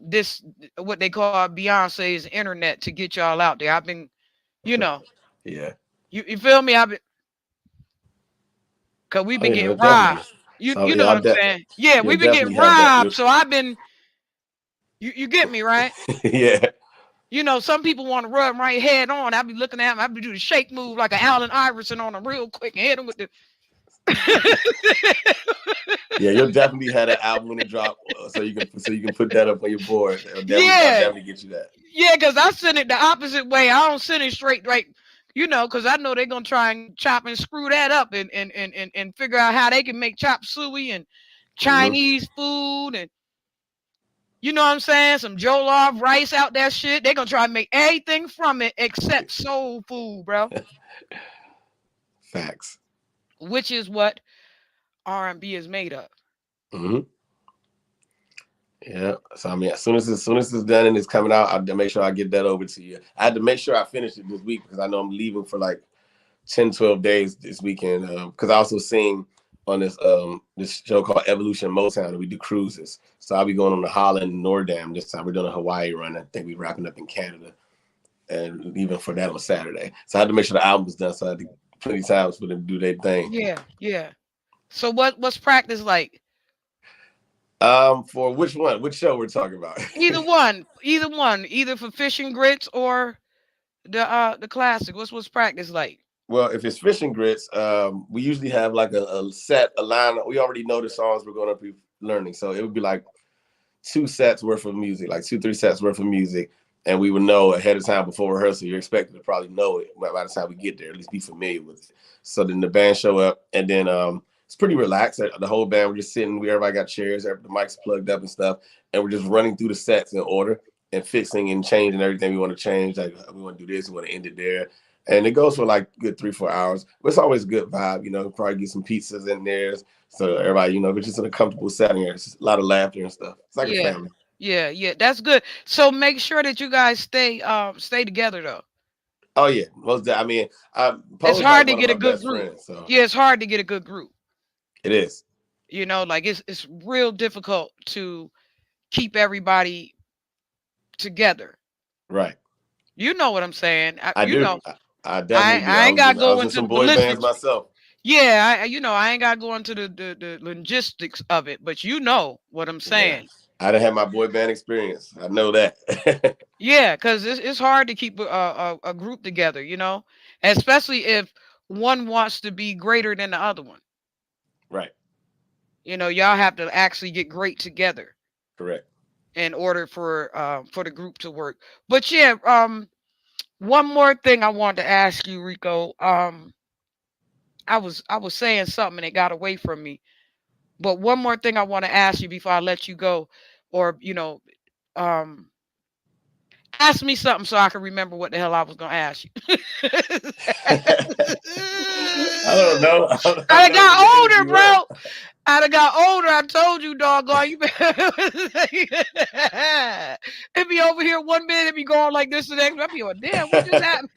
this what they call Beyonce's internet to get y'all out there. I've been, you know, Yeah. you feel me? I've been because we've Oh been yeah, getting definitely. robbed. So You know yeah, what I'm saying? Yeah, you'll we've been getting definitely have that. robbed. So I've been you get me right? Yeah. You know, some people want to rub right head on. I be looking at them. I be do the shake move like an Allen Iverson on them real quick and hit them with the. Yeah, you'll definitely have that album when it drop, so you can put that up on your board. I'll Yeah, definitely get you that. yeah, because I send it the opposite way. I don't send it straight, right? You know, because I know they're gonna try and chop and screw that up and figure out how they can make chop suey and Hmm Chinese food and you know what I'm saying? Some jollof rice out that shit. They're gonna try and make everything from it except soul food, bro. Facts. Which is what R&B is made of. hmm Yeah. So I mean, as soon as it's done and it's coming out, I'll make sure I get that over to you. I had to make sure I finish it this week because I know I'm leaving for like 10, 12 days this weekend. Because I also sing on this show called Evolution Motown, and we do cruises. So I'll be going on the Holland and Nordam this time. We're doing a Hawaii run. I think we're wrapping up in Canada and leaving for that on Saturday. So I had to make sure the album was done. So I had to plenty of times for them to do their thing. Yeah, yeah. So what's practice like? For which one? Which show we're talking about? Either for fish and grits or the classic. What's practice like? Well, if it's fish and grits, we usually have like a line. We already know the songs we're going to be learning, so it would be like two sets worth of music, like two, three sets worth of music, and we would know ahead of time before rehearsal. You're expected to probably know it by the time we get there, at least be familiar with it. So then the band show up, and then it's pretty relaxed. The whole band we're just sitting. Everybody got chairs, the mics plugged up and stuff, and we're just running through the sets in order and fixing and changing everything we want to change. Like we want to do this, we want to end it there. And it goes for like good 3-4 hours. But it's always a good vibe, you know. Probably get some pizzas in there, so everybody, you know, we're just in a comfortable setting here. It's just a lot of laughter and stuff. It's like a Yeah, family. yeah, yeah. That's good. So make sure that you guys stay together though. Oh yeah, I mean, It's Poe's like hard to one of get a my good best group. friends. So Yeah, it's hard to get a good group. it is. You know, like it's real difficult to keep everybody together. Right. You know what I'm saying? I You do. know, I definitely do. I ain't got to I go was in into some the boy bands ballistics. myself. Yeah, I ain't got to go into the logistics of it, but you know what I'm Yeah. saying. I didn't have my boy band experience. I know that. Yeah, because it's hard to keep a group together, you know, especially if one wants to be greater than the other one. Right. You know, y'all have to actually get great together Correct. in order for the group to work. But yeah, one more thing I wanted to ask you, Rico. I was saying something and it got away from me. But one more thing I want to ask you before I let you go, or um, ask me something so I can remember what the hell I was gonna ask you. I don't know. I'm I trying to get the got older, energy well. bro. I done got older. I told you, doggone. You it be over here 1 minute, it be going like this the next. I be like, damn, what just happened?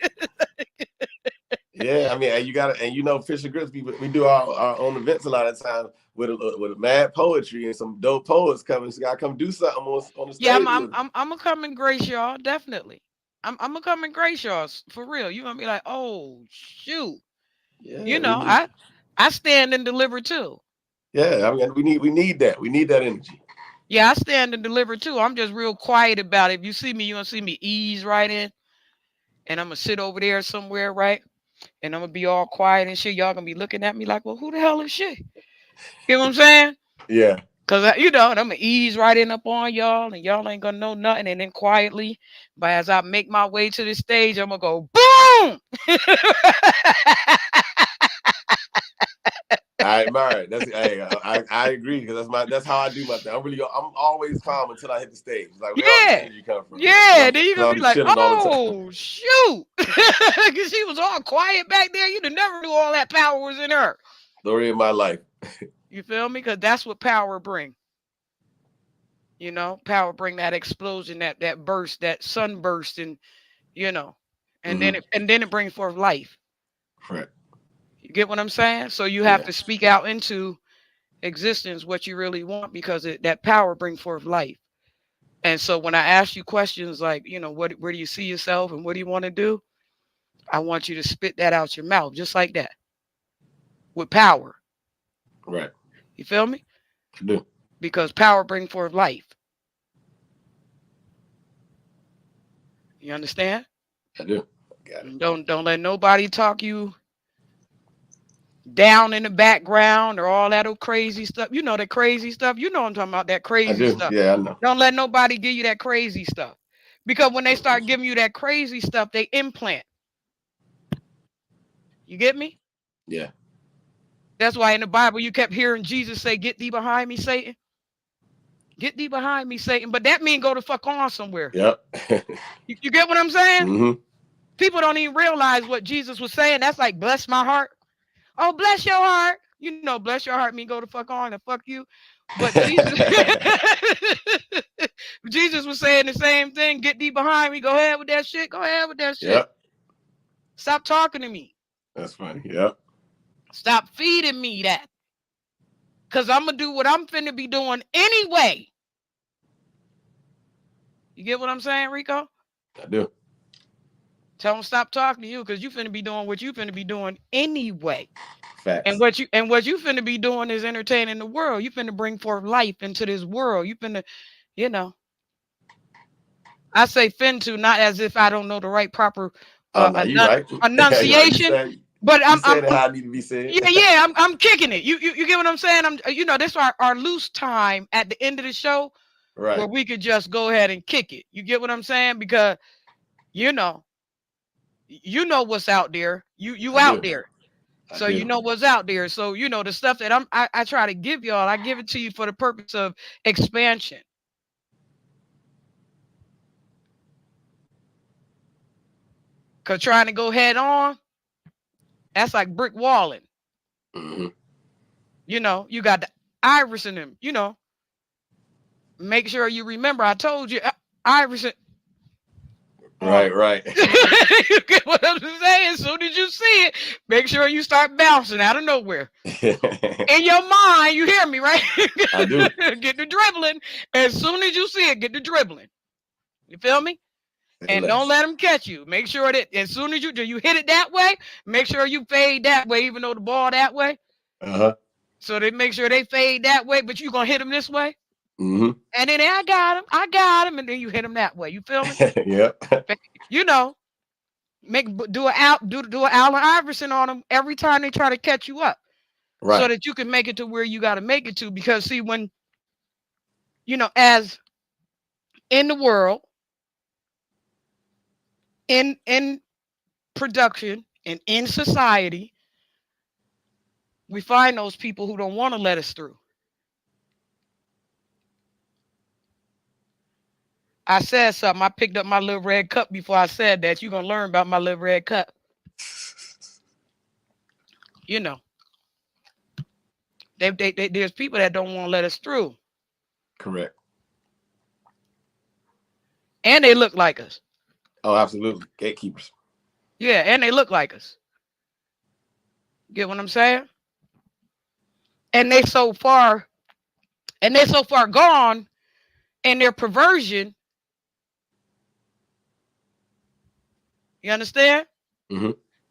Yeah, I mean, and you got to, and Fish and Grits, we do our own events a lot of times with mad poetry and some dope poets coming. So you got to come do something on the Yeah, stage with us. I'm gonna come and grace y'all, definitely. I'm gonna come and grace y'all for real. You gonna be like, oh shoot. Yeah, You know, I stand and deliver too. yeah. I mean, we need that. We need that energy. Yeah, I stand and deliver too. I'm just real quiet about it. If you see me, you gonna see me ease right in, and I'm gonna sit over there somewhere, right? And I'm gonna be all quiet and shit. Y'all gonna be looking at me like, well, who the hell is she? You know what I'm saying? Yeah. Cause and I'm gonna ease right in up on y'all, and y'all ain't gonna know nothing. And then quietly, but as I make my way to the stage, I'm gonna go boom. I admire it. Hey, I agree because that's how I do my thing. I'm always calm until I hit the stage. Like where all this Yeah. energy come from? Yeah, then you're Because gonna be I'm like, chilling all the time. oh shoot. Cause she was all quiet back there. You'd have never knew all that power was in her. Story of my life. You feel me? Cause that's what power bring. Power bring that explosion, that burst, that sunburst, and you know, and Mm-hmm. then it brings forth life. Correct. You get what I'm saying? So you have Yeah. to speak out into existence what you really want because that power brings forth life. And so when I ask you questions like, where do you see yourself and what do you want to do? I want you to spit that out your mouth just like that with power. Right. You feel me? I do. Because power brings forth life. You understand? I do. Got it. Don't let nobody talk you down in the background or all that old crazy stuff. You know that crazy stuff. You know what I'm talking about, that I crazy do. stuff. Yeah, I know. Don't let nobody give you that crazy stuff. Because when they start giving you that crazy stuff, they implant. You get me? Yeah. That's why in the Bible you kept hearing Jesus say, "Get thee behind me, Satan. Get thee behind me, Satan." But that means go to fuck on somewhere. Yep. You get what I'm saying? Mm-hmm. People don't even realize what Jesus was saying. That's like, bless my heart. Oh, bless your heart. Bless your heart mean go to fuck on and fuck you. But Jesus, Jesus was saying the same thing. Get thee behind me. Go ahead with that shit. Go ahead with that shit. Yep. Stop talking to me. That's funny. Yep. Stop feeding me that. Because I'm going to do what I'm finna be doing anyway. You get what I'm saying, Rico? I do. Tell them stop talking to you because you finna be doing what you finna be doing anyway. Facts. And what you finna be doing is entertaining the world. You finna bring forth life into this world. You finna, I say fin to not as if I don't know the right proper Oh no, you right. enunciation. But you said it how it need to be said. Yeah, I'm kicking it. You get what I'm saying? This is our loose time at the end of the show, right, where we could just go ahead and kick it. You get what I'm saying? Because you know what's out there. You out there. So you know what's out there. So the stuff that I try to give y'all, I give it to you for the purpose of expansion. Cause trying to go head on, that's like brick walling. Mm-hmm. You got the iris in them. Make sure you remember. I told you, Iverson. Right. You get what I'm saying? As soon as you see it, make sure you start bouncing out of nowhere. In your mind, you hear me, right? I do. Get the dribbling. As soon as you see it, get the dribbling. You feel me? And don't let them catch you. Make sure that as soon as you hit it that way, make sure you fade that way, even though the ball that way. So they make sure they fade that way, but you're going to hit them this way. And then I got him. And then you hit them that way. You feel me? Yep. You know, do an Allen Iverson on them every time they try to catch you up. Right. So that you can make it to where you got to make it to. Because see, when, as in the world, in production and in society, we find those people who don't want to let us through. I said something. I picked up my little red cup before I said that. You're going to learn about my little red cup. There's people that don't want to let us through. Correct. And they look like us. Oh, absolutely. Gatekeepers. Yeah, and they look like us. Get what I'm saying? And they so far gone in their perversion. You understand?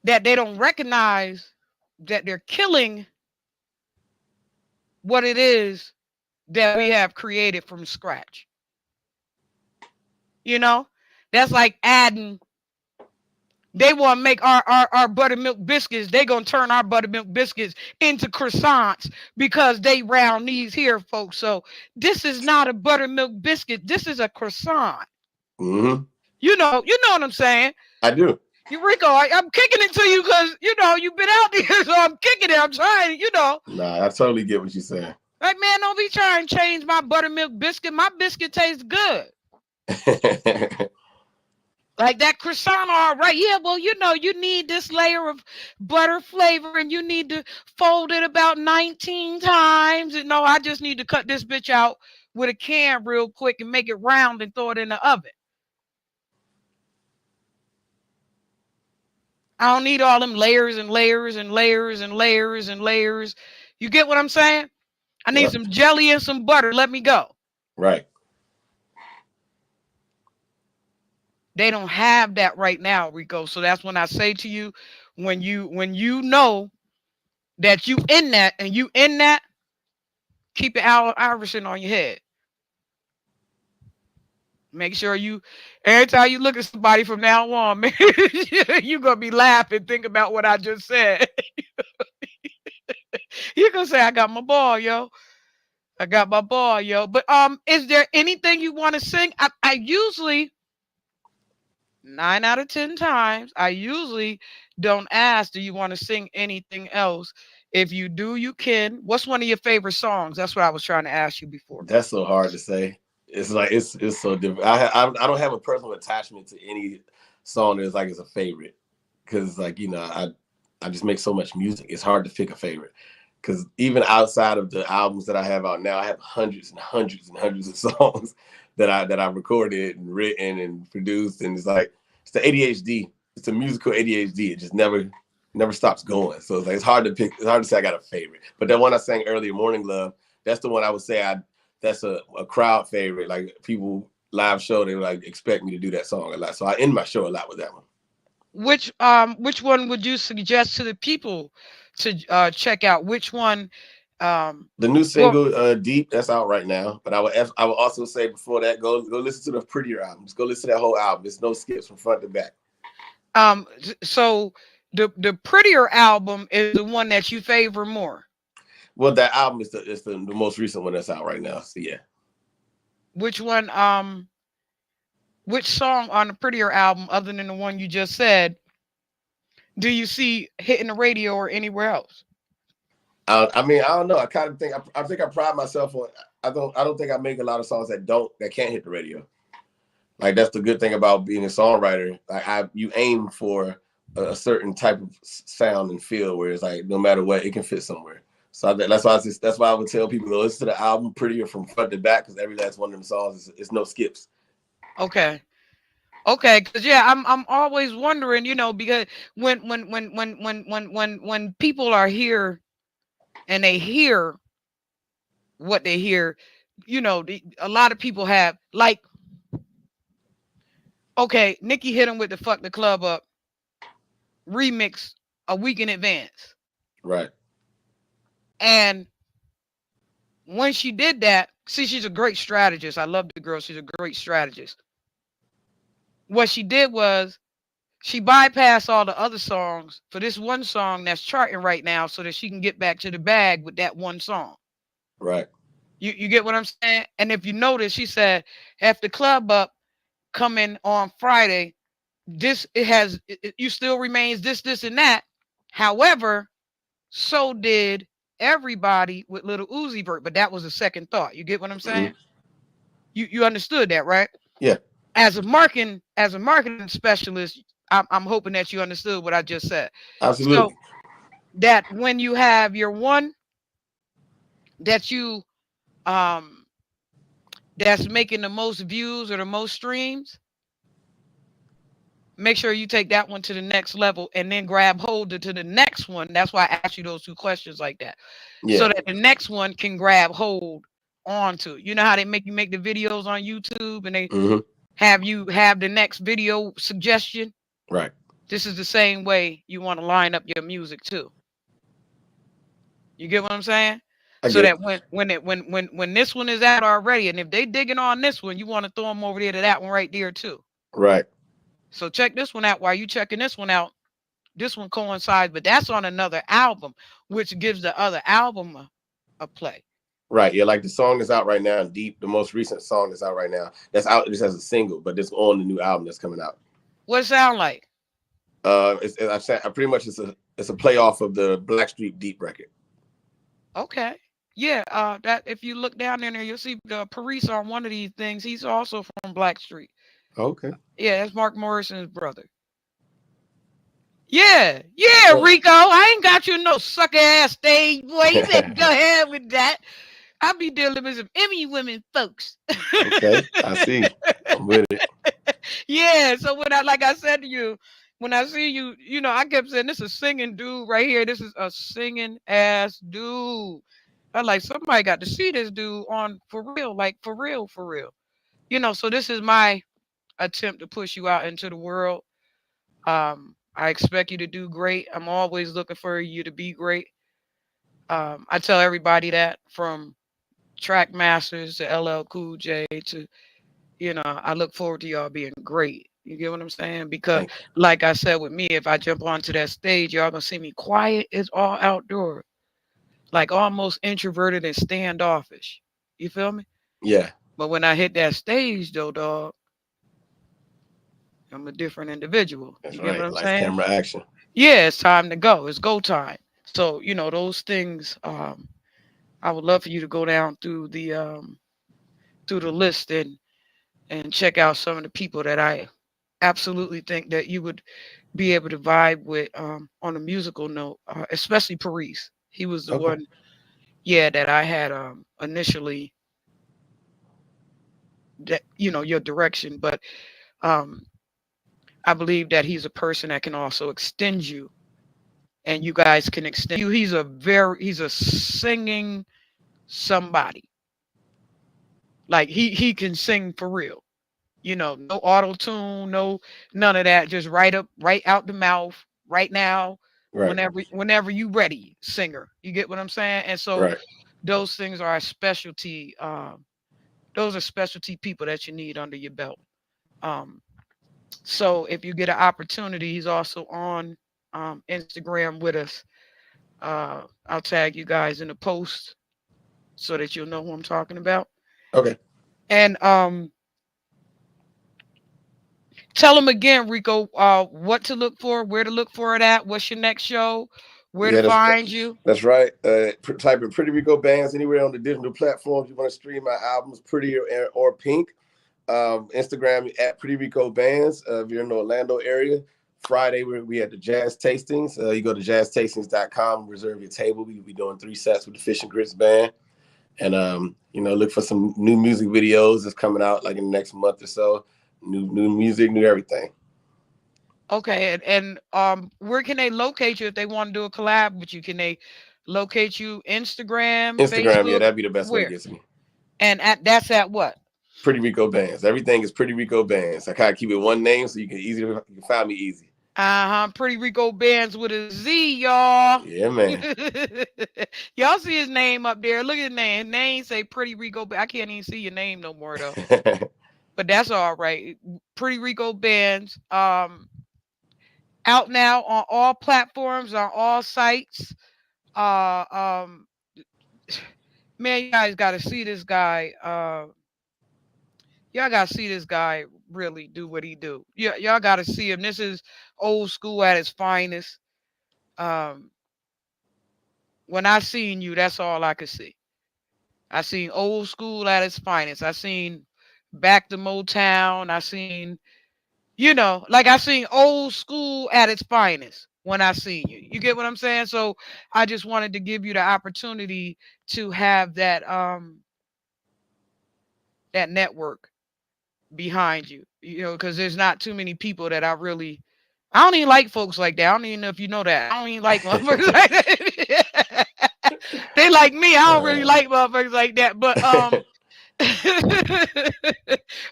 That they don't recognize that they're killing what it is that we have created from scratch. That's like adding. They want to make our buttermilk biscuits. They going to turn our buttermilk biscuits into croissants because they round these here, folks. So this is not a buttermilk biscuit. This is a croissant. You know what I'm saying? I do. RICO, I'm kicking it to you because, you've been out there, so I'm kicking it. I'm trying, Nah, I totally get what you're saying. Like, man, don't be trying to change my buttermilk biscuit. My biscuit tastes good. Like that croissant, all right. Yeah, well, you need this layer of butter flavor and you need to fold it about 19 times. And no, I just need to cut this bitch out with a can real quick and make it round and throw it in the oven. I don't need all them layers and layers and layers and layers and layers. You get what I'm saying? I need some jelly and some butter. Let me go. Right. They don't have that right now, RICO. So that's when I say to you, when you know that you in that and you in that, keep your Allen Iverson on your head. Make sure every time you look at somebody from now on, man, you're going to be laughing, think about what I just said. You're going to say, I got my ball, yo. I got my ball, yo. But is there anything you want to sing? I usually, 9 out of 10 times, I usually don't ask, do you want to sing anything else? If you do, you can. What's one of your favorite songs? That's what I was trying to ask you before. That's so hard to say. It's like it's so different. I don't have a personal attachment to any song that's like it's a favorite, because like I just make so much music. It's hard to pick a favorite, because even outside of the albums that I have out now, I have hundreds and hundreds and hundreds of songs that I've recorded and written and produced, and it's the ADHD. It's a musical ADHD. It just never stops going. So it's like it's hard to pick. It's hard to say I got a favorite. But that one I sang earlier, Morning Love, that's the one I would say that's a crowd favorite. Like people live show, they like expect me to do that song a lot. So I end my show a lot with that one. Which one would you suggest to the people to check out? Which one? The new single, Deep, that's out right now. But I would also say before that, go listen to the Prettier album. Just go listen to that whole album. There's no skips from front to back. So the Prettier album is the one that you favor more. Well, that album is the most recent one that's out right now. So yeah. Which one? Which song on the Prettier album, other than the one you just said, do you see hitting the radio or anywhere else? I mean, I don't know. I kind of think I pride myself on. I don't think I make a lot of songs that can't hit the radio. Like that's the good thing about being a songwriter. Like you aim for a certain type of sound and feel where it's like no matter what, it can fit somewhere. So that's why I would tell people to listen to the album Prettier from front to back, because every last one of them songs is no skips. Okay. Okay, because yeah, I'm always wondering, because when people are here and they hear what they hear, a lot of people have like, okay, Nikki hit him with the "Fuck the Club Up" remix a week in advance, Right. and when she did that, see, she's a great strategist. I love the girl. She's a great strategist. What she did was she bypassed all the other songs for this one song that's charting right now so that she can get back to the bag with that one song. Right. You get what I'm saying? And if you notice, she said, "F the Club Up" coming on Friday. You still remains this, and that. However, so did everybody with Little Uzi Vert, but that was a second thought. You get what I'm saying? Mm-hmm. You understood that, right? Yeah. As a marketing specialist, I'm hoping that you understood what I just said. So Absolutely. that when you have your one that you um that's making the most views or the most streams, make sure you take that one to the next level and then grab hold to the next one. That's why I asked you those two questions like that. So Yeah. that the next one can grab hold onto. You know how they make you make the videos on YouTube and they Mm-hmm. have you have the next video suggestion? Right. This is the same way you want to line up your music too. You get what I'm saying? I So get that it. when this one is out already, and if they digging on this one, you want to throw them over there to that one right there too. Right. So check this one out while you checking this one out. This one coincides, but that's on another album, which gives the other album a play. Right. Yeah. Like the song that's out right now, Deep, the most recent song that's out right now, that's out just as a single, but it's on the new album that's coming out. What it sound like? I pretty much it's a play off of the Blackstreet Deep record. Okay. Yeah, that if you look down there, you'll see the Paris on one of these things. He's also from Blackstreet. Okay. Yeah, that's Mark Morrison's brother. Yeah, Well, Rico. I ain't got you no sucker ass stage boy. You better go ahead with that. I be dealing with some Emmy women folks. okay. I see. I'm with it. Yeah, so like I said to you, when I see you, I kept saying this is a singing dude right here. This is a singing ass dude. I like somebody got to see this dude on for real, like for real, for real. So this is my attempt to push you out into the world. I expect you to do great. I'm always looking for you to be great. I tell everybody that from track masters to LL Cool J to, I look forward to y'all being great. You get what I'm saying? Because, Thank you. like I said, with me, if I jump onto that stage, y'all gonna see me quiet. It's all outdoor, like almost introverted and standoffish. You feel me? Yeah. But when I hit that stage, though, dog, I'm a different individual. That's You get what right. I'm Lights, saying? camera, action. Yeah, it's time to go. It's go time. So, those things, I would love for you to go down through the list and check out some of the people that I absolutely think that you would be able to vibe with on a musical note, especially Paris. He was the Okay. one, yeah, that I had initially that your direction, but um, I believe that he's a person that can also extend you, and you guys can extend you. He's a singing somebody. Like he can sing for real. No auto tune, no none of that. Just right out the mouth, right now, Right. whenever you ready, singer. You get what I'm saying? And so Right. those things are a specialty. Those are specialty people that you need under your belt. Um, so if you get an opportunity, he's also on Instagram with us. I'll tag you guys in the post so that you'll know who I'm talking about. Okay. And tell them again, Rico, what to look for, where to look for it at, what's your next show, where to Yeah, find you. that's right. Type in Pretty Rico Bands anywhere on the digital platforms you want to stream my albums, Pretty or Pink. Instagram at Pretty Rico Bands. If you're in the Orlando area, Friday we at the Jazz Tastings. You go to jazztastings.com, reserve your table. We'll be doing 3 sets with the Fish and Grits Band. And look for some new music videos that's coming out like in the next month or so. new music, new everything. Okay, and where can they locate you if they want to do a collab with you? Can they locate you Instagram, Instagram, yeah, Facebook, that'd be the best way to where? get to me. And that's at what? Pretty Rico Bands. Everything is Pretty Rico Bands. I kind of keep it one name so you can find me easy. Pretty Rico Bands with a Z, y'all. Yeah, man. Y'all see his name up there. Look at his name. His name say Pretty Rico. I can't even see your name no more though. But that's all right. Pretty Rico Bands. Out now on all platforms, on all sites. Uh um Man, you guys gotta see this guy. Y'all gotta see this guy really do what he do. Yeah, y'all gotta see him. This is old school at its finest. Um, when I seen you, that's all I could see. I seen old school at its finest. I seen back to Motown. I seen, like I seen old school at its finest when I seen you. You get what I'm saying? So I just wanted to give you the opportunity to have that network behind you, because there's not too many people that I don't even like folks like that. I don't even know if you know that. I don't even like motherfuckers like that. They like me. I don't really like motherfuckers like that.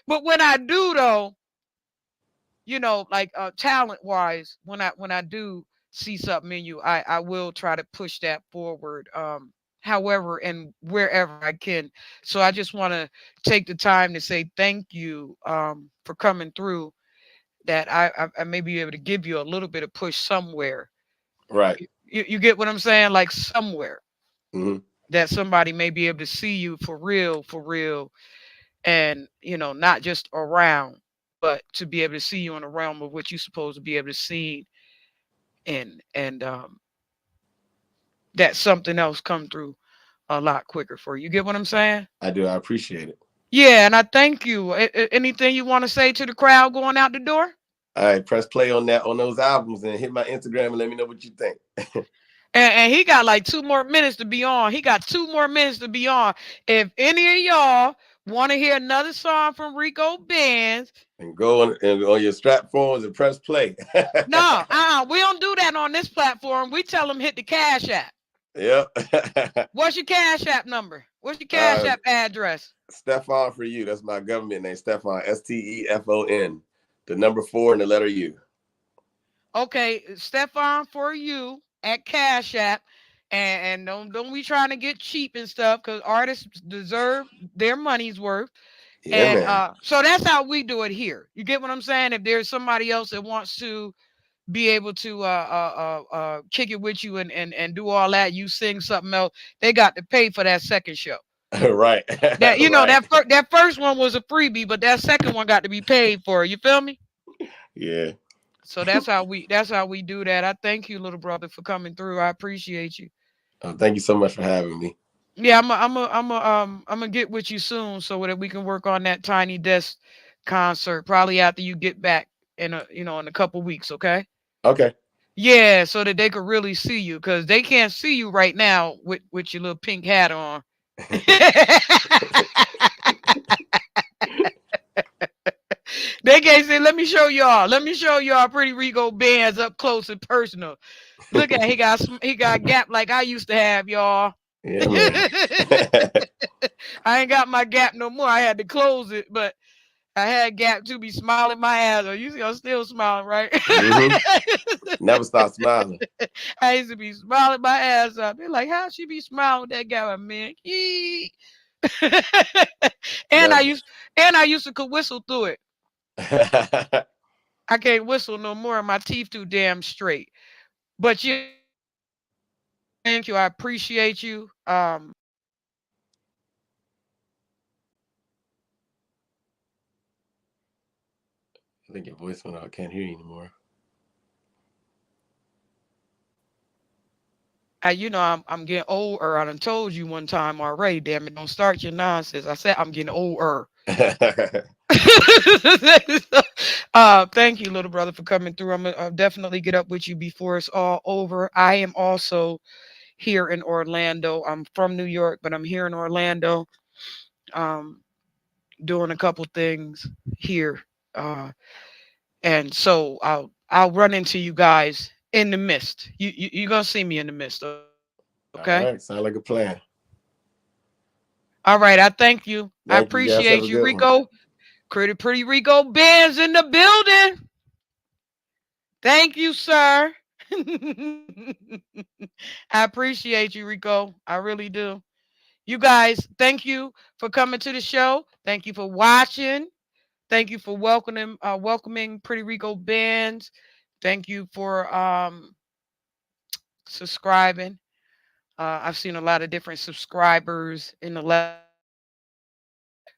But when I do though, like talent wise, when I do see something in you, I will try to push that forward. However and wherever I can. So I just want to take the time to say thank you for coming through, that I may be able to give you a little bit of push somewhere. Right. You get what I'm saying? Like somewhere Hmm. that somebody may be able to see you for real, and not just around, but to be able to see you in the realm of what you're supposed to be able to see, and that something else come through a lot quicker for you. You get what I'm saying? I do. I appreciate it. Yeah, and I thank you. Anything you want to say to the crowd going out the door? All right, press play on those albums and hit my Instagram and let me know what you think. And he got like 2 more minutes to be on. He got 2 more minutes to be on. If any of y'all want to hear another song from Rico Benz, and go on your strap phones and press play. no, we don't do that on this platform. We tell them hit the Cash App. Yep. What's your Cash App number? What's your Cash App address? Stefan for you. That's my government name. Stefan. STEFON. The number 4 and the letter U. Okay, Stefan for you at Cash App. And don't be trying to get cheap and stuff, because artists deserve their money's worth. Yeah, And man. so that's how we do it here. You get what I'm saying? If there's somebody else that wants to be able to kick it with you and do all that, you sing something else, they got to pay for that second show. Right. That Right. that first one was a freebie, but that second one got to be paid for. You feel me? Yeah. So that's how we do that. I thank you, little brother, for coming through. I appreciate you. Thank you so much for having me. Yeah, I'm gonna get with you soon so that we can work on that Tiny Desk concert. Probably after you get back in a couple weeks. Okay. Okay. Yeah, so that they could really see you, because they can't see you right now with your little pink hat on. They can't say, let me show y'all. Let me show y'all Pretty Rico Bands up close and personal. Look at, he got gap like I used to have, y'all. Yeah, man. I ain't got my gap no more. I had to close it, but I had gap to be smiling my ass off. You see, I'm still smiling, right? Hmm. Never stop smiling. I used to be smiling my ass off. They're like, how she be smiling with that guy, man? and I Never. used and I used to could whistle through it. I can't whistle no more. My teeth too damn straight. But thank you. I appreciate you. I think your voice went out. I can't hear you anymore. I'm getting older. I done told you one time already. Damn it! Don't start your nonsense. I said I'm getting older. Thank you, little brother, for coming through. I'm gonna definitely get up with you before it's all over. I am also here in Orlando. I'm from New York, but I'm here in Orlando, um, doing a couple things here. And so I'll run into you guys in the mist. You're gonna see me in the mist, okay? All right, sound like a plan. All right, I thank you. I Thank you guys. Have appreciate a you, good one. Rico. Pretty Rico BANZ in the building. Thank you, sir. I appreciate you, Rico. I really do. You guys, thank you for coming to the show. Thank you for watching. Thank you for welcoming Pretty Rico BANZ. Thank you for subscribing. I've seen a lot of different subscribers in the last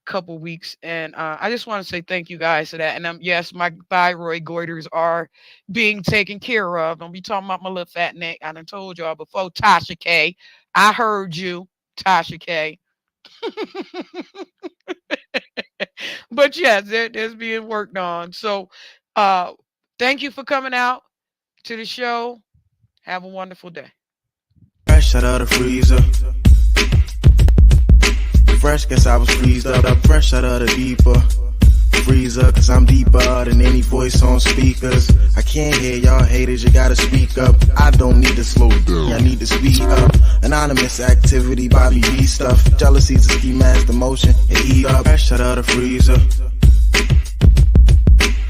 couple weeks, and I just want to say thank you guys for that. And yes, my thyroid goiters are being taken care of. Don't be talking about my little fat neck. I done told y'all before. Tasha K, I heard you, Tasha K. But yes, there's being worked on. So thank you for coming out to the show. Have a wonderful day. Fresh out of the freezer. Fresh, guess I was freezed up. Fresh out of the deeper freezer, cause I'm deeper than any voice on speakers. I can't hear y'all haters, you gotta speak up. I don't need to slow down, I need to speed up. Anonymous activity, Bobby B stuff. Jealousy's a ski mask, emotion, and eat up. Fresh out of the freezer.